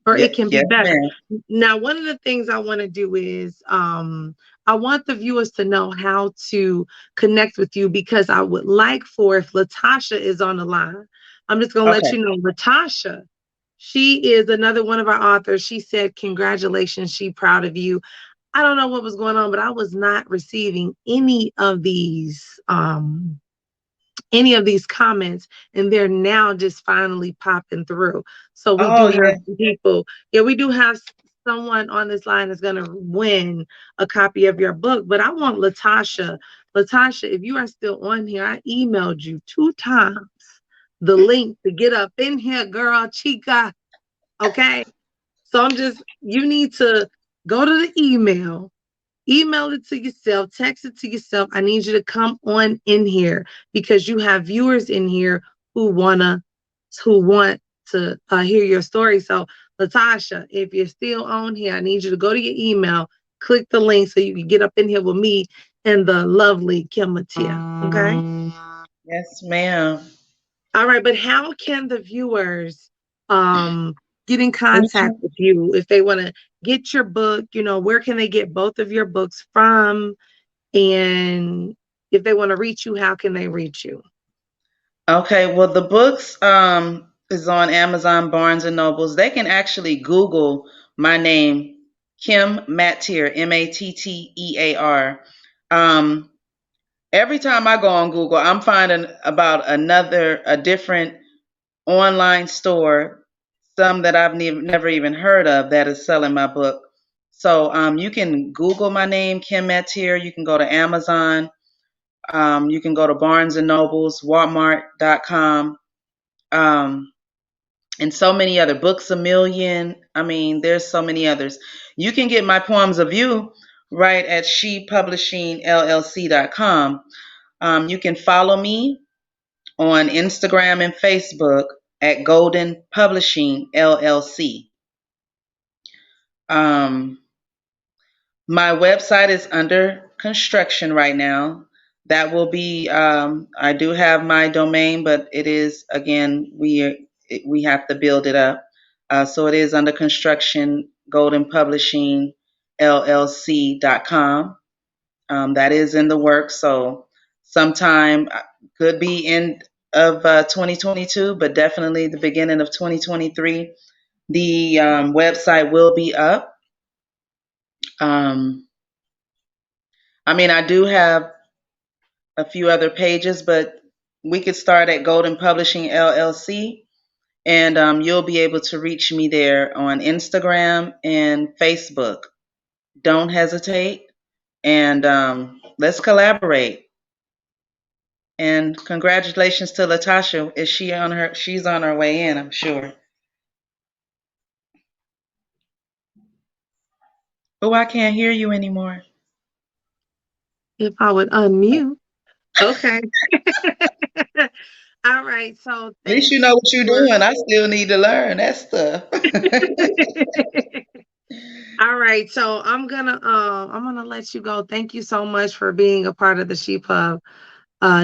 [SPEAKER 2] or
[SPEAKER 3] Yeah,
[SPEAKER 2] it can be
[SPEAKER 3] yes,
[SPEAKER 2] better.
[SPEAKER 3] ma'am.
[SPEAKER 2] Now, one of the things I want to do is I want the viewers to know how to connect with you because I would like for if Latosha is on the line. I'm just gonna let
[SPEAKER 3] Okay.
[SPEAKER 2] you know, Latosha. She is another one of our authors. She said, congratulations, she proud of you. I don't know what was going on, but I was not receiving any of these comments, and they're now just finally popping through. So we do
[SPEAKER 3] Oh
[SPEAKER 2] have
[SPEAKER 3] yeah.
[SPEAKER 2] some people. Yeah, we do have someone on this line that's going to win a copy of your book. But I want Latosha. Latosha, if you are still on here, I emailed you 2 times the link to get up in here, girl, chica. Okay. So you need to go to the email it to yourself, text it to yourself. I need you to come on in here because you have viewers in here who want to hear your story. So, Latosha, if you're still on here, I need you to go to your email, click the link so you can get up in here with me and the lovely Kim Mattear. Okay.
[SPEAKER 3] Yes, ma'am.
[SPEAKER 2] All right, but how can the viewers um get in
[SPEAKER 3] Reach
[SPEAKER 2] contact
[SPEAKER 3] out.
[SPEAKER 2] with you if they want to get your book? Where can they get both of your books from? And if they want to reach you, how can they reach you?
[SPEAKER 3] Okay, well the books is on Amazon, Barnes and Nobles. They can actually Google my name, Kim Mattear, Mattear. Um, every time I go on Google, I'm finding about a different online store, some that I've never even heard of that is selling my book. So you can Google my name, Kim Mattear. You can go to Amazon. You can go to Barnes and Nobles, Walmart.com, and so many other Books a Million. I mean, there's so many others. You can get my poems of you right at shepublishingllc.com. You can follow me on Instagram and Facebook at Golden Publishing LLC. Um, my website is under construction right now. That will be. I do have my domain, but it is again we have to build it up. So it is under construction. Golden Publishing LLC.com. That is in the works. So sometime could be end of 2022, but definitely the beginning of 2023. The website will be up. Um, I mean, I do have a few other pages, but we could start at Golden Publishing LLC, and you'll be able to reach me there on Instagram and Facebook. Don't hesitate, and let's collaborate. And congratulations to Latosha. Is she on her? She's on her way in, I'm sure. Oh, I can't hear you anymore.
[SPEAKER 2] If I would unmute. Okay. All right. So
[SPEAKER 3] At least
[SPEAKER 2] thank
[SPEAKER 3] you know
[SPEAKER 2] you
[SPEAKER 3] what you're
[SPEAKER 2] for.
[SPEAKER 3] doing. I still need to learn that stuff.
[SPEAKER 2] All right. So I'm gonna let you go. Thank you so much for being a part of the She Pub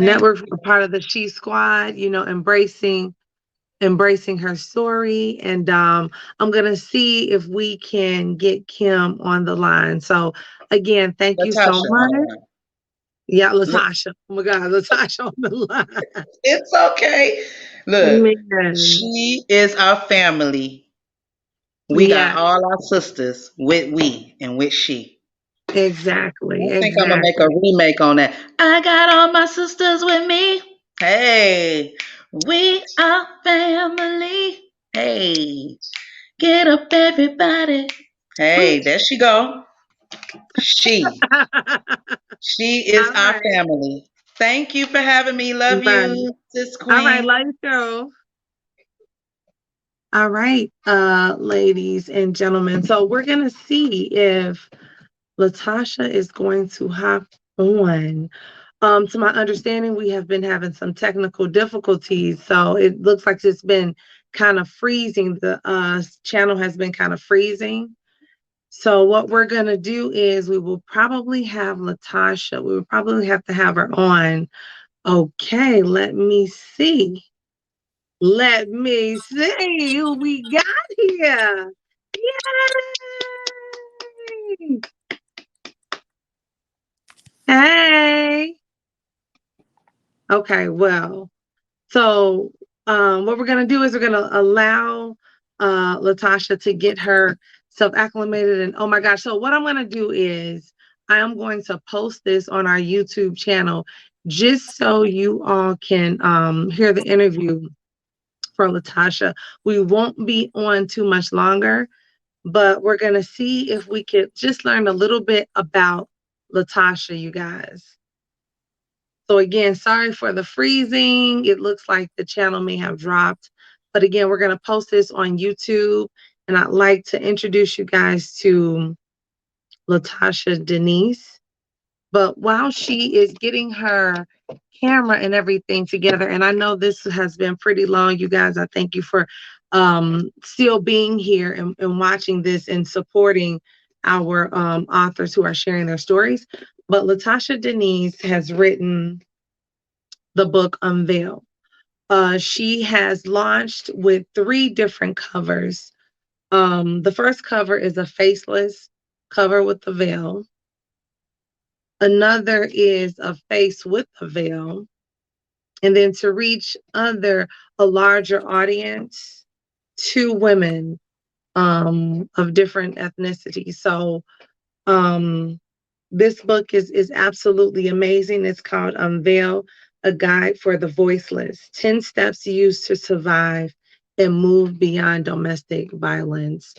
[SPEAKER 3] Thank
[SPEAKER 2] network, a
[SPEAKER 3] you.
[SPEAKER 2] part of the She Squad. Embracing her story, and I'm gonna see if we can get Kim on the line. So again, thank you so
[SPEAKER 3] Latasha on
[SPEAKER 2] much.
[SPEAKER 3] the
[SPEAKER 2] Yeah,
[SPEAKER 3] line.
[SPEAKER 2] Latasha. Oh my God, Latasha on the line.
[SPEAKER 3] It's okay. Look,
[SPEAKER 2] Man.
[SPEAKER 3] she is our family. We got
[SPEAKER 2] Yeah,
[SPEAKER 3] all our sisters with we and with she.
[SPEAKER 2] exactly.
[SPEAKER 3] I think I'm gonna make a
[SPEAKER 2] Exactly.
[SPEAKER 3] remake on that. I got all my sisters with me. Hey, we are family. Hey, get up, everybody. Hey, there she go. She. She is
[SPEAKER 2] All
[SPEAKER 3] our
[SPEAKER 2] right.
[SPEAKER 3] family. Thank you for having me. Love
[SPEAKER 2] Right.
[SPEAKER 3] you, sis
[SPEAKER 2] All right,
[SPEAKER 3] queen.
[SPEAKER 2] love you too. All right, ladies and gentlemen. So we're gonna see if Latasha is going to hop on. To my understanding, we have been having some technical difficulties, so it looks like it's been kind of freezing. The channel has been kind of freezing. So what we're gonna do is we will probably have Latasha. We will probably have to have her on. Okay, let me see. Let me see who we got here. Yay! Hey. Okay, well, so what we're gonna do is we're gonna allow Latasha to get herself acclimated, and oh my gosh, so what I'm gonna do is I am going to post this on our YouTube channel just so you all can hear the interview for Latasha. We won't be on too much longer, but we're gonna see if we could just learn a little bit about Latosha, you guys. So again, sorry for the freezing. It looks like the channel may have dropped. But again, we're gonna post this on YouTube. And I'd like to introduce you guys to Latosha Denise. But while she is getting her camera and everything together, and I know this has been pretty long, you guys, I thank you for still being here and watching this and supporting our authors who are sharing their stories. But Latosha Denise has written the book Unveil. She has launched with 3 different covers. The first cover is a faceless cover with the veil. Another is a face with a veil. And then to reach a larger audience, 2 women of different ethnicities. So this book is absolutely amazing. It's called Unveil, a guide for the voiceless, 10 steps used to survive and move beyond domestic violence.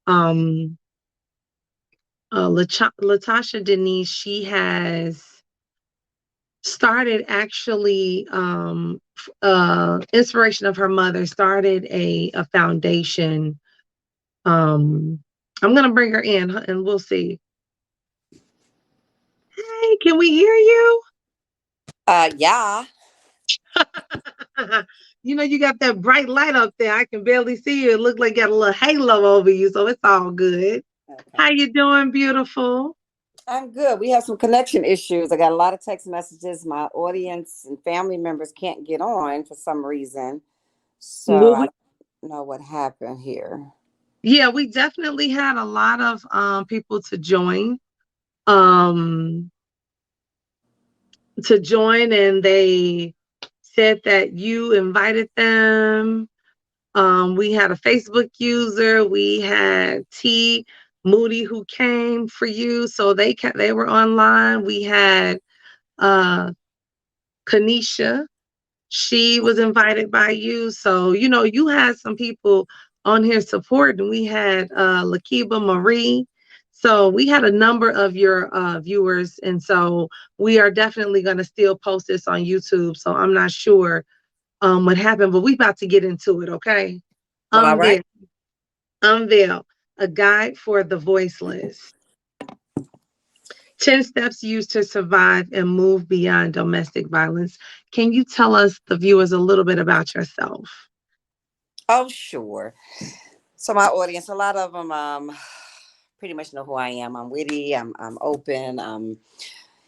[SPEAKER 2] Um, Latosha Denise, she has started actually inspiration of her mother, started a foundation. I'm gonna bring her in and we'll see. Hey, can we hear you?
[SPEAKER 4] Yeah.
[SPEAKER 2] You know, you got that bright light up there. I can barely see you. It looks like you got a little halo over you, so it's all good.
[SPEAKER 4] Okay.
[SPEAKER 2] How you doing, beautiful?
[SPEAKER 4] I'm good. We have some connection issues. I got a lot of text messages. My audience and family members can't get on for some reason. So
[SPEAKER 2] Well,
[SPEAKER 4] I don't know what happened here.
[SPEAKER 2] yeah, we definitely had a lot of people um to join, and they said that you invited them. We had a Facebook user. We had T Moody who came for you, so they were online. We had uh Kanisha. She was invited by you, so you know you had some people on here supporting. We had Lakiba Marie. So we had a number of your viewers, and so we are definitely going to still post this on YouTube. So I'm not sure what happened, but we about to get into it, okay?
[SPEAKER 4] All right.
[SPEAKER 2] Unveil, Unveil, a guide for the voiceless. 10 steps used to survive and move beyond domestic violence. Can you tell us, the viewers, a little bit about yourself?
[SPEAKER 4] Oh, sure. So my audience, a lot of them pretty much know who I am. I'm witty, I'm open, I'm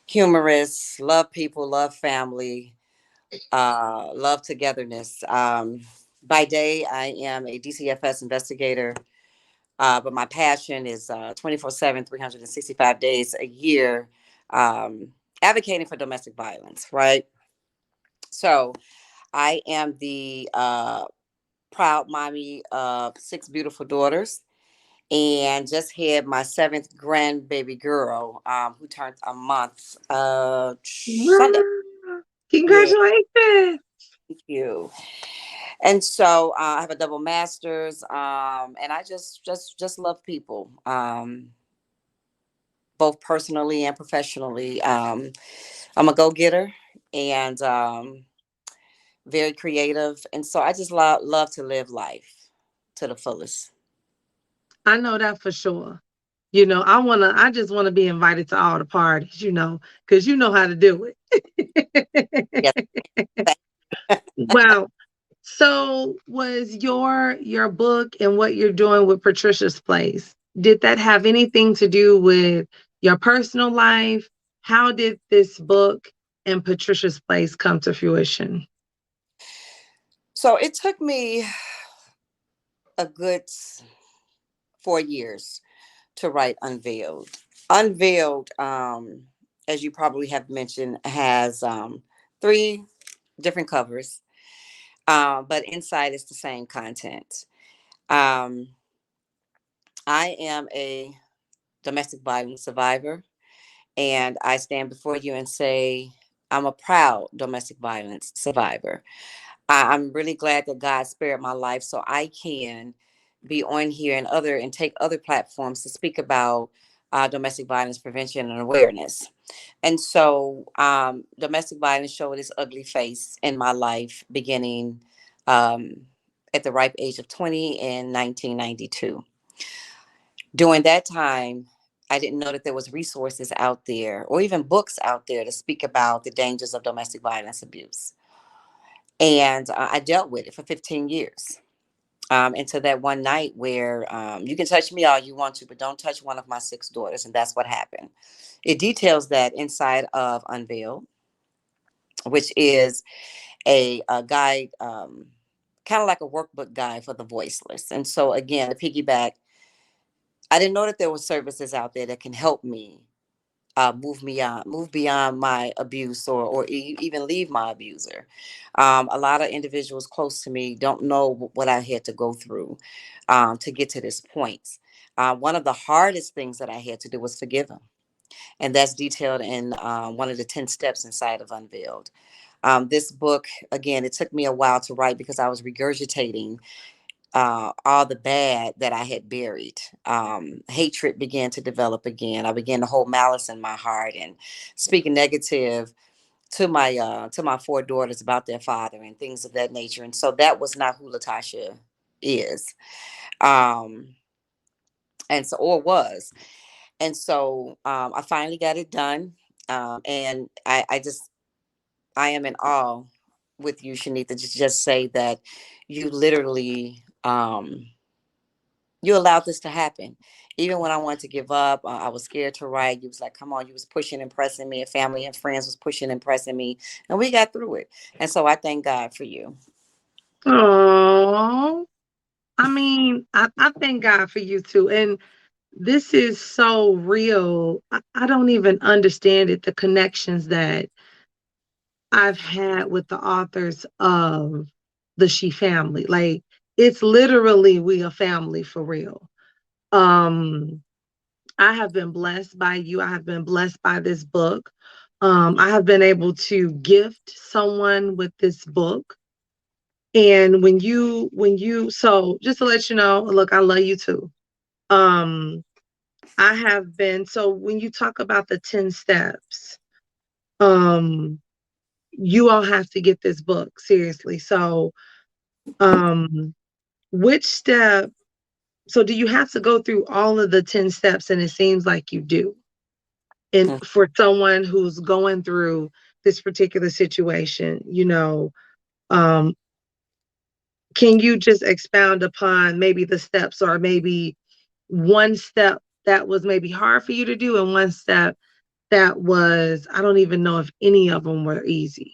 [SPEAKER 4] humorous, love people, love family, love togetherness. By day, I am a DCFS investigator, but my passion is 24/7, 365 days a year, um, advocating for domestic violence, right? So I am the proud mommy of 6 beautiful daughters and just had my 7th grandbaby girl, who turned a month Sunday.
[SPEAKER 2] Wow.
[SPEAKER 4] Yeah,
[SPEAKER 2] Congratulations.
[SPEAKER 4] thank you. And so I have a double master's, and I just love people, both personally and professionally. I'm a go getter and very creative, and so I just love to live life to the fullest.
[SPEAKER 2] I know that for sure. I just wanna be invited to all the parties, because you know how to do
[SPEAKER 4] Yes.
[SPEAKER 2] it. Wow. So was your book and what you're doing with Patricia's Place, did that have anything to do with your personal life? How did this book and Patricia's Place come to fruition?
[SPEAKER 4] So it took me a good 4 years to write Unveiled. Unveiled, as you probably have mentioned, has 3 different covers, but inside it's the same content. Um, I am a domestic violence survivor, and I stand before you and say I'm a proud domestic violence survivor. I'm really glad that God spared my life so I can be on here and take other platforms to speak about domestic violence prevention and awareness. And so, domestic violence showed its ugly face in my life beginning um, at the ripe age of 20 in 1992. During that time, I didn't know that there was resources out there or even books out there to speak about the dangers of domestic violence abuse. And I dealt with it for 15 years. Until that one night where you can touch me all you want to, but don't touch one of my 6 daughters. And that's what happened. It details that inside of Unveil, which is a guide, kind of like a workbook guide for the voiceless. And so, again, the piggyback, I didn't know that there were services out there that can help me move beyond my abuse or even leave my abuser. A lot of individuals close to me don't know what I had to go through to get to this point. One of the hardest things that I had to do was forgive him. And that's detailed in one of the 10 steps inside of Unveiled. This book, again, it took me a while to write because I was regurgitating all the bad that I had buried. Hatred began to develop again. I began to hold malice in my heart and speaking negative to my 4 daughters about their father and things of that nature. And so that was not who Latosha is, um, and so or was. And so I finally got it done, and I am in awe with you, Shanita, to just say that you literally. You allowed this to happen. Even when I wanted to give up, I was scared to write. You was like, come on, you was pushing and pressing me, and family and friends was pushing and pressing me. And we got through it. And so I thank God for you.
[SPEAKER 2] Oh, I mean, I thank God for you too. And this is so real. I don't even understand it, the connections that I've had with the authors of the She family. Like, it's literally we a family for real. Um, I have been blessed by you. I have been blessed by this book. I have been able to gift someone with this book. And so just to let you know, look, I love you too. Um, I have been, so when you talk about the 10 steps, um, you all have to get this book seriously. So, um, which step, so do you have to go through all of the 10 steps? And it seems like you do. And for someone who's going through this particular situation, can you just expound upon maybe the steps, or maybe one step that was maybe hard for you to do and one step that was, I don't even know if any of them were easy?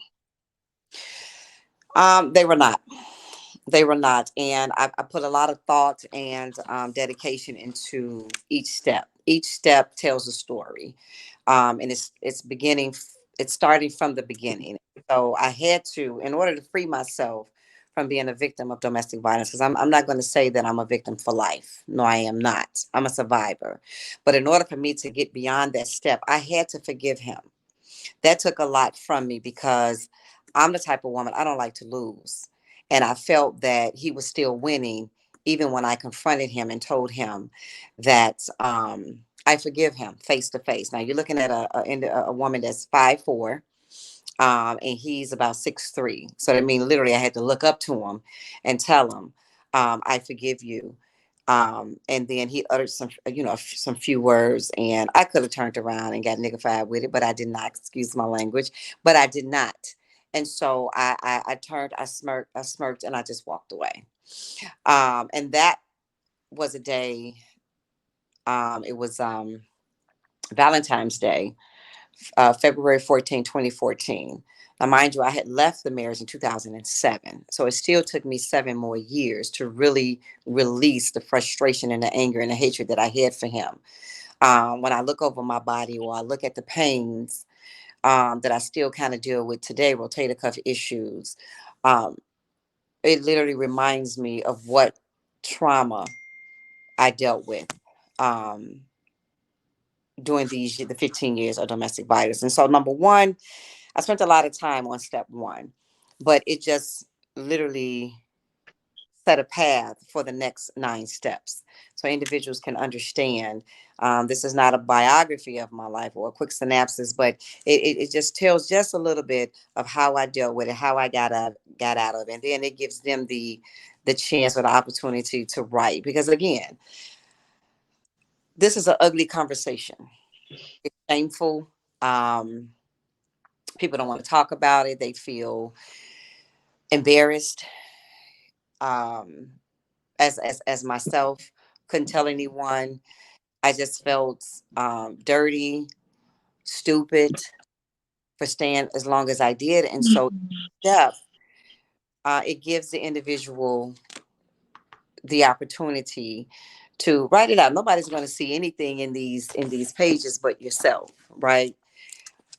[SPEAKER 4] They were not. They were not. And I put a lot of thought and dedication into each step. Each step tells a story. And it's starting from the beginning. So I had to, in order to free myself from being a victim of domestic violence, because I'm not going to say that I'm a victim for life. No, I am not. I'm a survivor. But in order for me to get beyond that step, I had to forgive him. That took a lot from me because I'm the type of woman, I don't like to lose. And I felt that he was still winning, even when I confronted him and told him that I forgive him face to face. Now you're looking at a woman that's 5'4", and he's about 6'3". So I mean, literally, I had to look up to him and tell him, "I forgive you." And then he uttered some few words, and I could have turned around and got niggified with it, but I did not. Excuse my language, but I did not. And so I turned, I smirked, and I just walked away. And that was a day. It was Valentine's Day, February 14, 2014. Now, mind you, I had left the marriage in 2007. So it still took me 7 more years to really release the frustration and the anger and the hatred that I had for him. When I look over my body, or I look at the pains that I still kind of deal with today, rotator cuff issues, um, it literally reminds me of what trauma I dealt with. During the 15 years of domestic violence. And so, number one, I spent a lot of time on step one, but it just literally set a path for the next 9 steps, so individuals can understand. This is not a biography of my life or a quick synopsis, but it just tells just a little bit of how I dealt with it, how I got out of it, and then it gives them the chance or the opportunity to write. Because again, this is an ugly conversation. It's shameful. Um, People don't want to talk about it. They feel embarrassed. Um, as myself, couldn't tell anyone. I just felt dirty, stupid for staying as long as I did. And so, yeah, it gives the individual the opportunity to write it out. Nobody's going to see anything in these pages but yourself, right?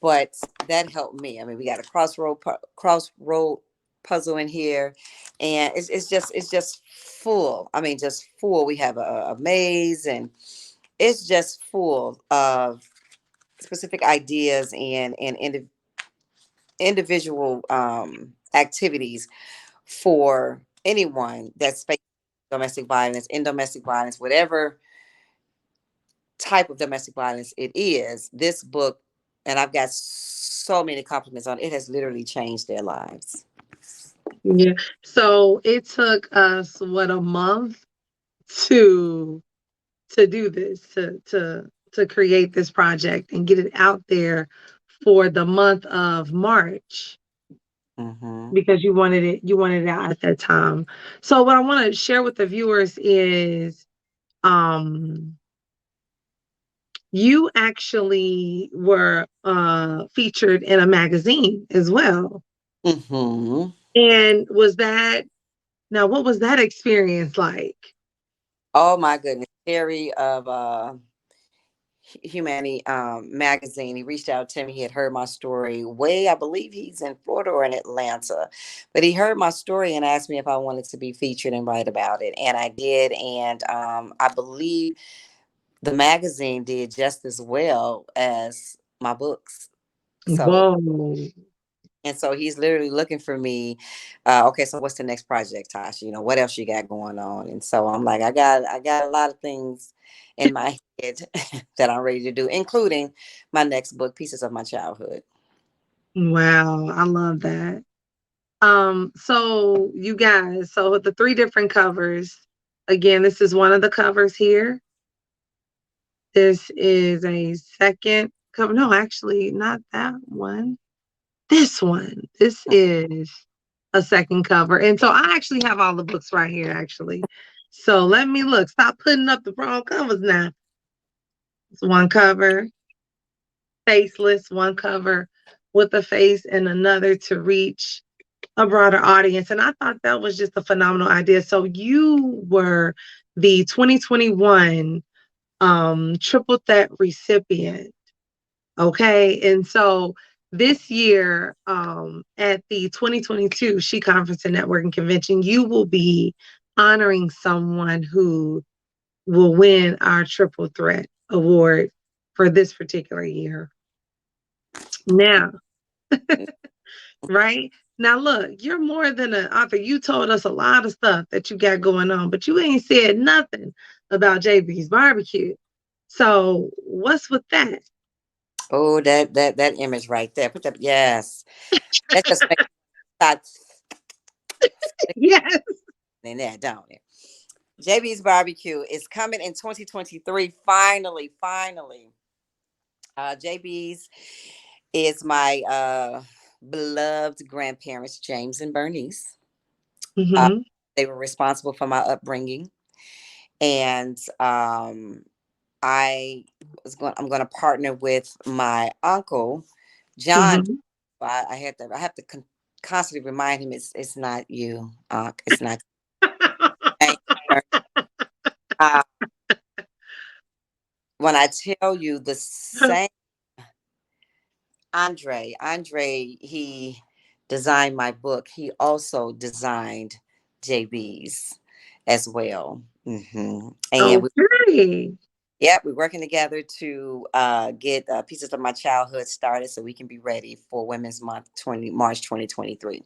[SPEAKER 4] But that helped me. I mean, we got a crossroad puzzle in here, and it's just full. I mean, just full. We have a maze, and it's just full of specific ideas and individual activities for anyone that's facing domestic violence, whatever type of domestic violence it is. This book, and I've got so many compliments on it, it has literally changed their lives.
[SPEAKER 2] Yeah. So it took us what, a month to do this, to create this project and get it out there for the month of March, because you wanted it out at that time. So what I want to share with the viewers is you actually were featured in a magazine as well. And what was that experience like?
[SPEAKER 4] Oh my goodness. Terry of Humanity magazine, he reached out to me. He had heard my story I believe he's in Florida or in Atlanta, but he heard my story and asked me if I wanted to be featured and write about it, and I did. And I believe the magazine did just as well as my books. So,
[SPEAKER 2] Whoa.
[SPEAKER 4] and so he's literally looking for me. Okay, so what's the next project, Tasha? What else you got going on? And so I'm like, I got a lot of things in my head that I'm ready to do, including my next book, Pieces of My Childhood.
[SPEAKER 2] Wow, I love that. So you guys, so with the 3 different covers, again, this is one of the covers here. This is a second cover. No, actually, not that one. This one. This is a second cover. And so I actually have all the books right here, actually. So let me look. Stop putting up the wrong covers now. It's one cover, faceless, one cover with a face, and another to reach a broader audience. And I thought that was just a phenomenal idea. So you were the 2021 triple threat recipient. Okay. And so this year, at the 2022 She Conference and Networking Convention, you will be honoring someone who will win our triple threat award for this particular year. Now, right? Now, look, you're more than an author. You told us a lot of stuff that you got going on, but you ain't said nothing about JB's barbecue. So, what's with that?
[SPEAKER 4] Oh, that image right there. Put that. Yes, that just makes that
[SPEAKER 2] Yes.
[SPEAKER 4] in there, don't it? JB's barbecue is coming in 2023. Finally, finally. JB's is my beloved grandparents, James and Bernice.
[SPEAKER 2] Mm-hmm.
[SPEAKER 4] They were responsible for my upbringing, and I'm going to partner with my uncle, John.
[SPEAKER 2] Mm-hmm.
[SPEAKER 4] I have to constantly remind him it's not you, it's not. Uh, when I tell you the same Andre, he designed my book. He also designed JB's as well. And
[SPEAKER 2] Okay.
[SPEAKER 4] we're working together to get pieces of my childhood started so we can be ready for Women's Month March 2023.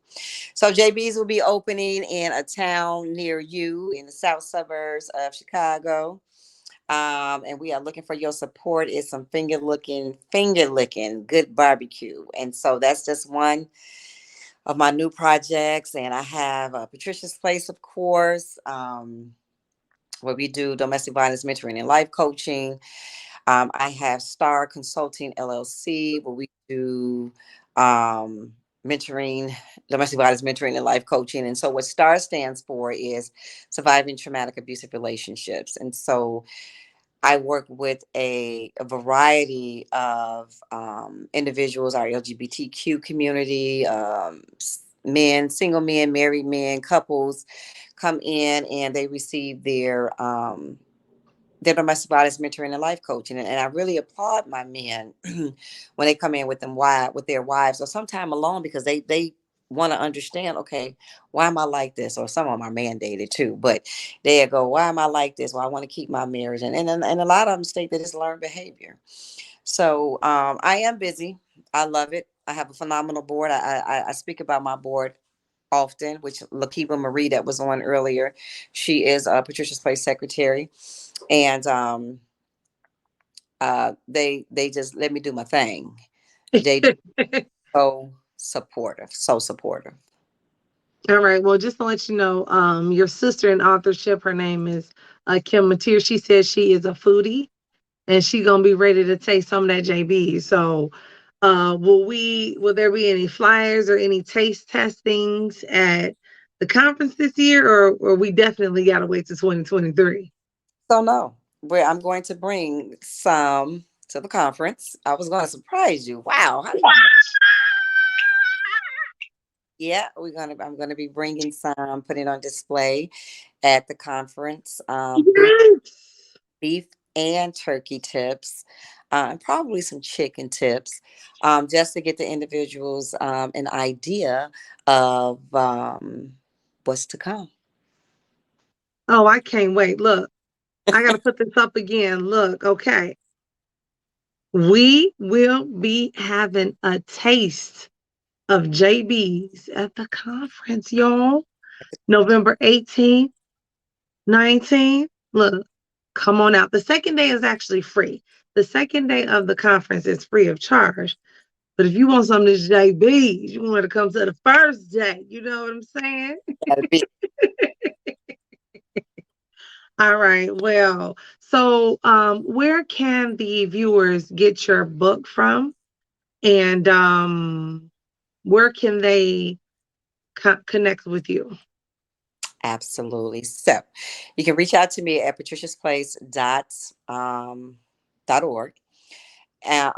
[SPEAKER 4] So JB's will be opening in a town near you in the south suburbs of Chicago. And we are looking for your support. It's some finger licking, good barbecue. And so that's just one of my new projects. And I have Patricia's Place, of course, where we do domestic violence mentoring and life coaching. I have Star Consulting LLC, where we do mentoring, domestic violence mentoring and life coaching. And so what STAR stands for is surviving traumatic abusive relationships. And so I work with a variety of individuals, our LGBTQ community, men, single men, married men, couples come in and they receive their domestic violence mentoring and life coaching. And I really applaud my men when they come in with their wives or sometime alone, because they want to understand, okay, why am I like this? Or some of them are mandated too, but they go, why am I like this? Well, I want to keep my marriage. And a lot of them state that it's learned behavior. So I am busy. I love it. I have a phenomenal board. I speak about my board often, which Lakiba Marie that was on earlier, she is Patricia's Place secretary. And they just let me do my thing. They so supportive, so supportive.
[SPEAKER 2] All right. Well, just to let you know, your sister in authorship, her name is Kim Mattear. She says she is a foodie and she gonna be ready to taste some of that JB. So will there be any flyers or any taste testings at the conference this year, or we definitely gotta wait to 2023?
[SPEAKER 4] So no, where I'm going to bring some to the conference. I was going to surprise you. Wow, how do you know? Yeah, I'm gonna be bringing some, putting on display at the conference. Beef and turkey tips, and probably some chicken tips, just to get the individuals an idea of what's to come.
[SPEAKER 2] Oh, I can't wait. Look, I gotta put this up again. Look, okay. We will be having a taste of JB's at the conference, y'all. November 18th, 19th. Look, come on out. The second day is actually free. The second day of the conference is free of charge. But if you want some of this JB's, you want to come to the first day. You know what I'm saying?
[SPEAKER 4] That'd be
[SPEAKER 2] All right. Well, so where can the viewers get your book from? And where can they connect with you?
[SPEAKER 4] Absolutely. So you can reach out to me at patriciasplace.org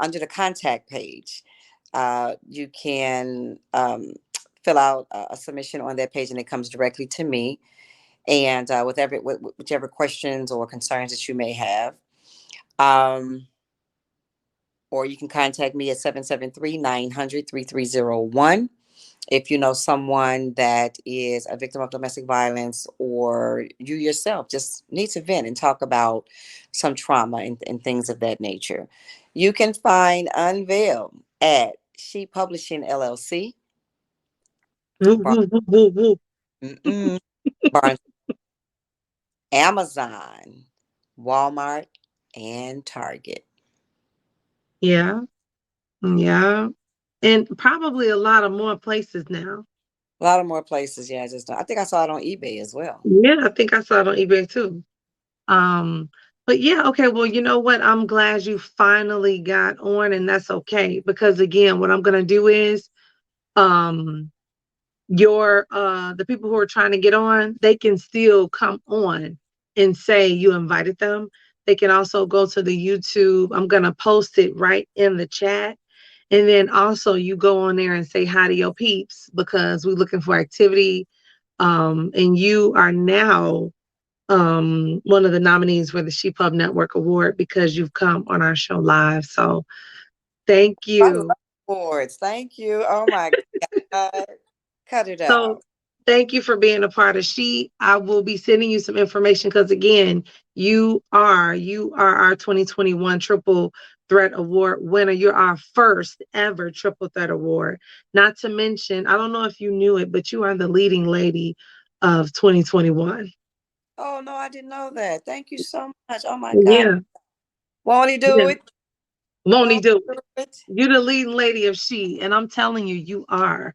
[SPEAKER 4] under the contact page. You can fill out a submission on that page, and it comes directly to me. And whichever questions or concerns that you may have. Um, or you can contact me at 773-900-3301. If you know someone that is a victim of domestic violence, or you yourself just need to vent and talk about some trauma and things of that nature. You can find Unveil at She Publishing LLC,
[SPEAKER 2] Woo, woo, woo, woo, woo.
[SPEAKER 4] Barnes, Amazon, Walmart, and Target.
[SPEAKER 2] Yeah. Yeah. And probably a lot of more places now.
[SPEAKER 4] A lot of more places. Yeah, I think I saw it on eBay as well.
[SPEAKER 2] Yeah, I think I saw it on eBay too. Um, but yeah, okay, well, you know what? I'm glad you finally got on, and that's okay. Because again, what I'm gonna do is um the people who are trying to get on, they can still come on and say you invited them. They can also go to the YouTube. I'm gonna post it right in the chat. And then also you go on there and say hi to your peeps because we're looking for activity. And you are now one of the nominees for the She Pub Network Award because you've come on our show live. So thank
[SPEAKER 4] I love
[SPEAKER 2] you.
[SPEAKER 4] awards. Thank you. Oh my God. Cut it
[SPEAKER 2] So
[SPEAKER 4] out.
[SPEAKER 2] thank you for being a part of She. I will be sending you some information because again, you are our 2021 Triple Threat Award winner. You're our first ever Triple Threat Award. Not to mention, I don't know if you knew it, but you are the leading lady of 2021.
[SPEAKER 4] Oh no, I didn't know that. Thank you so much. Oh my God.
[SPEAKER 2] Yeah,
[SPEAKER 4] Won't he do
[SPEAKER 2] yeah.
[SPEAKER 4] it?
[SPEAKER 2] Won't he
[SPEAKER 4] Won't
[SPEAKER 2] do
[SPEAKER 4] he
[SPEAKER 2] it?
[SPEAKER 4] do it?
[SPEAKER 2] You're the leading lady of She, and I'm telling you, you are.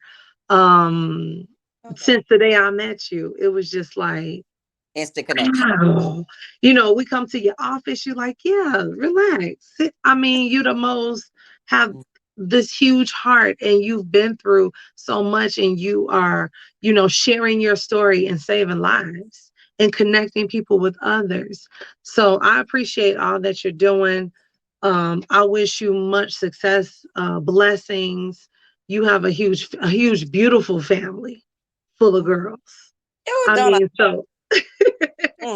[SPEAKER 2] Um,
[SPEAKER 4] Know that.
[SPEAKER 2] since the day I met you, it was just like,
[SPEAKER 4] Instant connection.
[SPEAKER 2] wow. You know, we come to your office, you're like, yeah, relax. I mean, you the most have this huge heart and you've been through so much and you are, sharing your story and saving lives and connecting people with others. So I appreciate all that you're doing. I wish you much success, blessings. You have a huge, beautiful family full of girls.
[SPEAKER 4] Oh,
[SPEAKER 2] I
[SPEAKER 4] don't I?
[SPEAKER 2] mean, so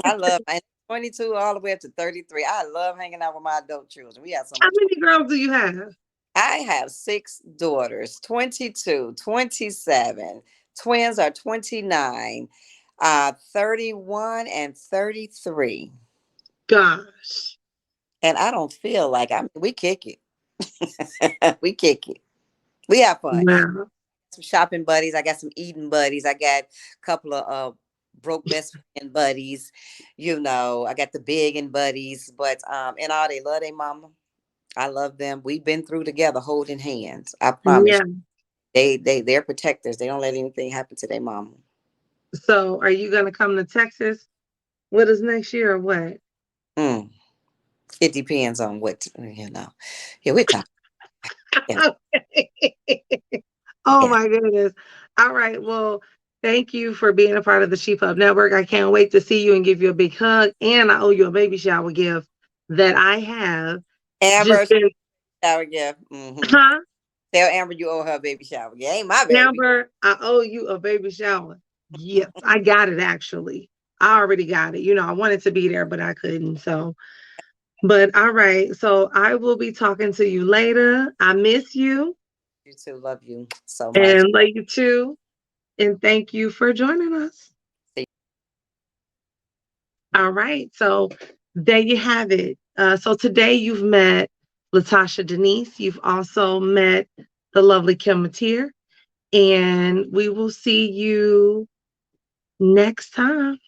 [SPEAKER 4] I love my 22 all the way up to 33. I love hanging out with my adult children. We have so
[SPEAKER 2] how
[SPEAKER 4] much fun.
[SPEAKER 2] many girls do you have?
[SPEAKER 4] I have 6 daughters, 22, 27. Twins are 29, 31, and 33.
[SPEAKER 2] Gosh.
[SPEAKER 4] And I don't feel like we kick it. We kick it. We have fun.
[SPEAKER 2] Wow.
[SPEAKER 4] Some shopping buddies. I got some eating buddies. I got a couple of broke best friend buddies. I got the big and buddies. But and all they love their mama. I love them. We've been through together, holding hands. I promise.
[SPEAKER 2] Yeah.
[SPEAKER 4] They're protectors. They don't let anything happen to their mama.
[SPEAKER 2] So are you gonna come to Texas with us next year or what?
[SPEAKER 4] Mm. It depends on what. Yeah, we're talking. Yeah.
[SPEAKER 2] Oh
[SPEAKER 4] Yeah.
[SPEAKER 2] my goodness. All right. Well, thank you for being a part of the Sheep Hub Network. I can't wait to see you and give you a big hug. And I owe you a baby shower gift that I have just
[SPEAKER 4] Amber
[SPEAKER 2] been,
[SPEAKER 4] shower gift. Mm-hmm.
[SPEAKER 2] huh?
[SPEAKER 4] Tell Amber you owe her a baby shower. Yeah, ain't my baby.
[SPEAKER 2] Amber, I owe you a baby shower. Yes, I got it actually. I already got it. I wanted to be there, but I couldn't. So, but all right. So I will be talking to you later. I miss you
[SPEAKER 4] You too. Love you so much.
[SPEAKER 2] and love you too. And thank you for joining us.
[SPEAKER 4] See
[SPEAKER 2] All right. So there you have it. So today you've met Latosha Denise. You've also met the lovely Kim Mattear. And we will see you next time.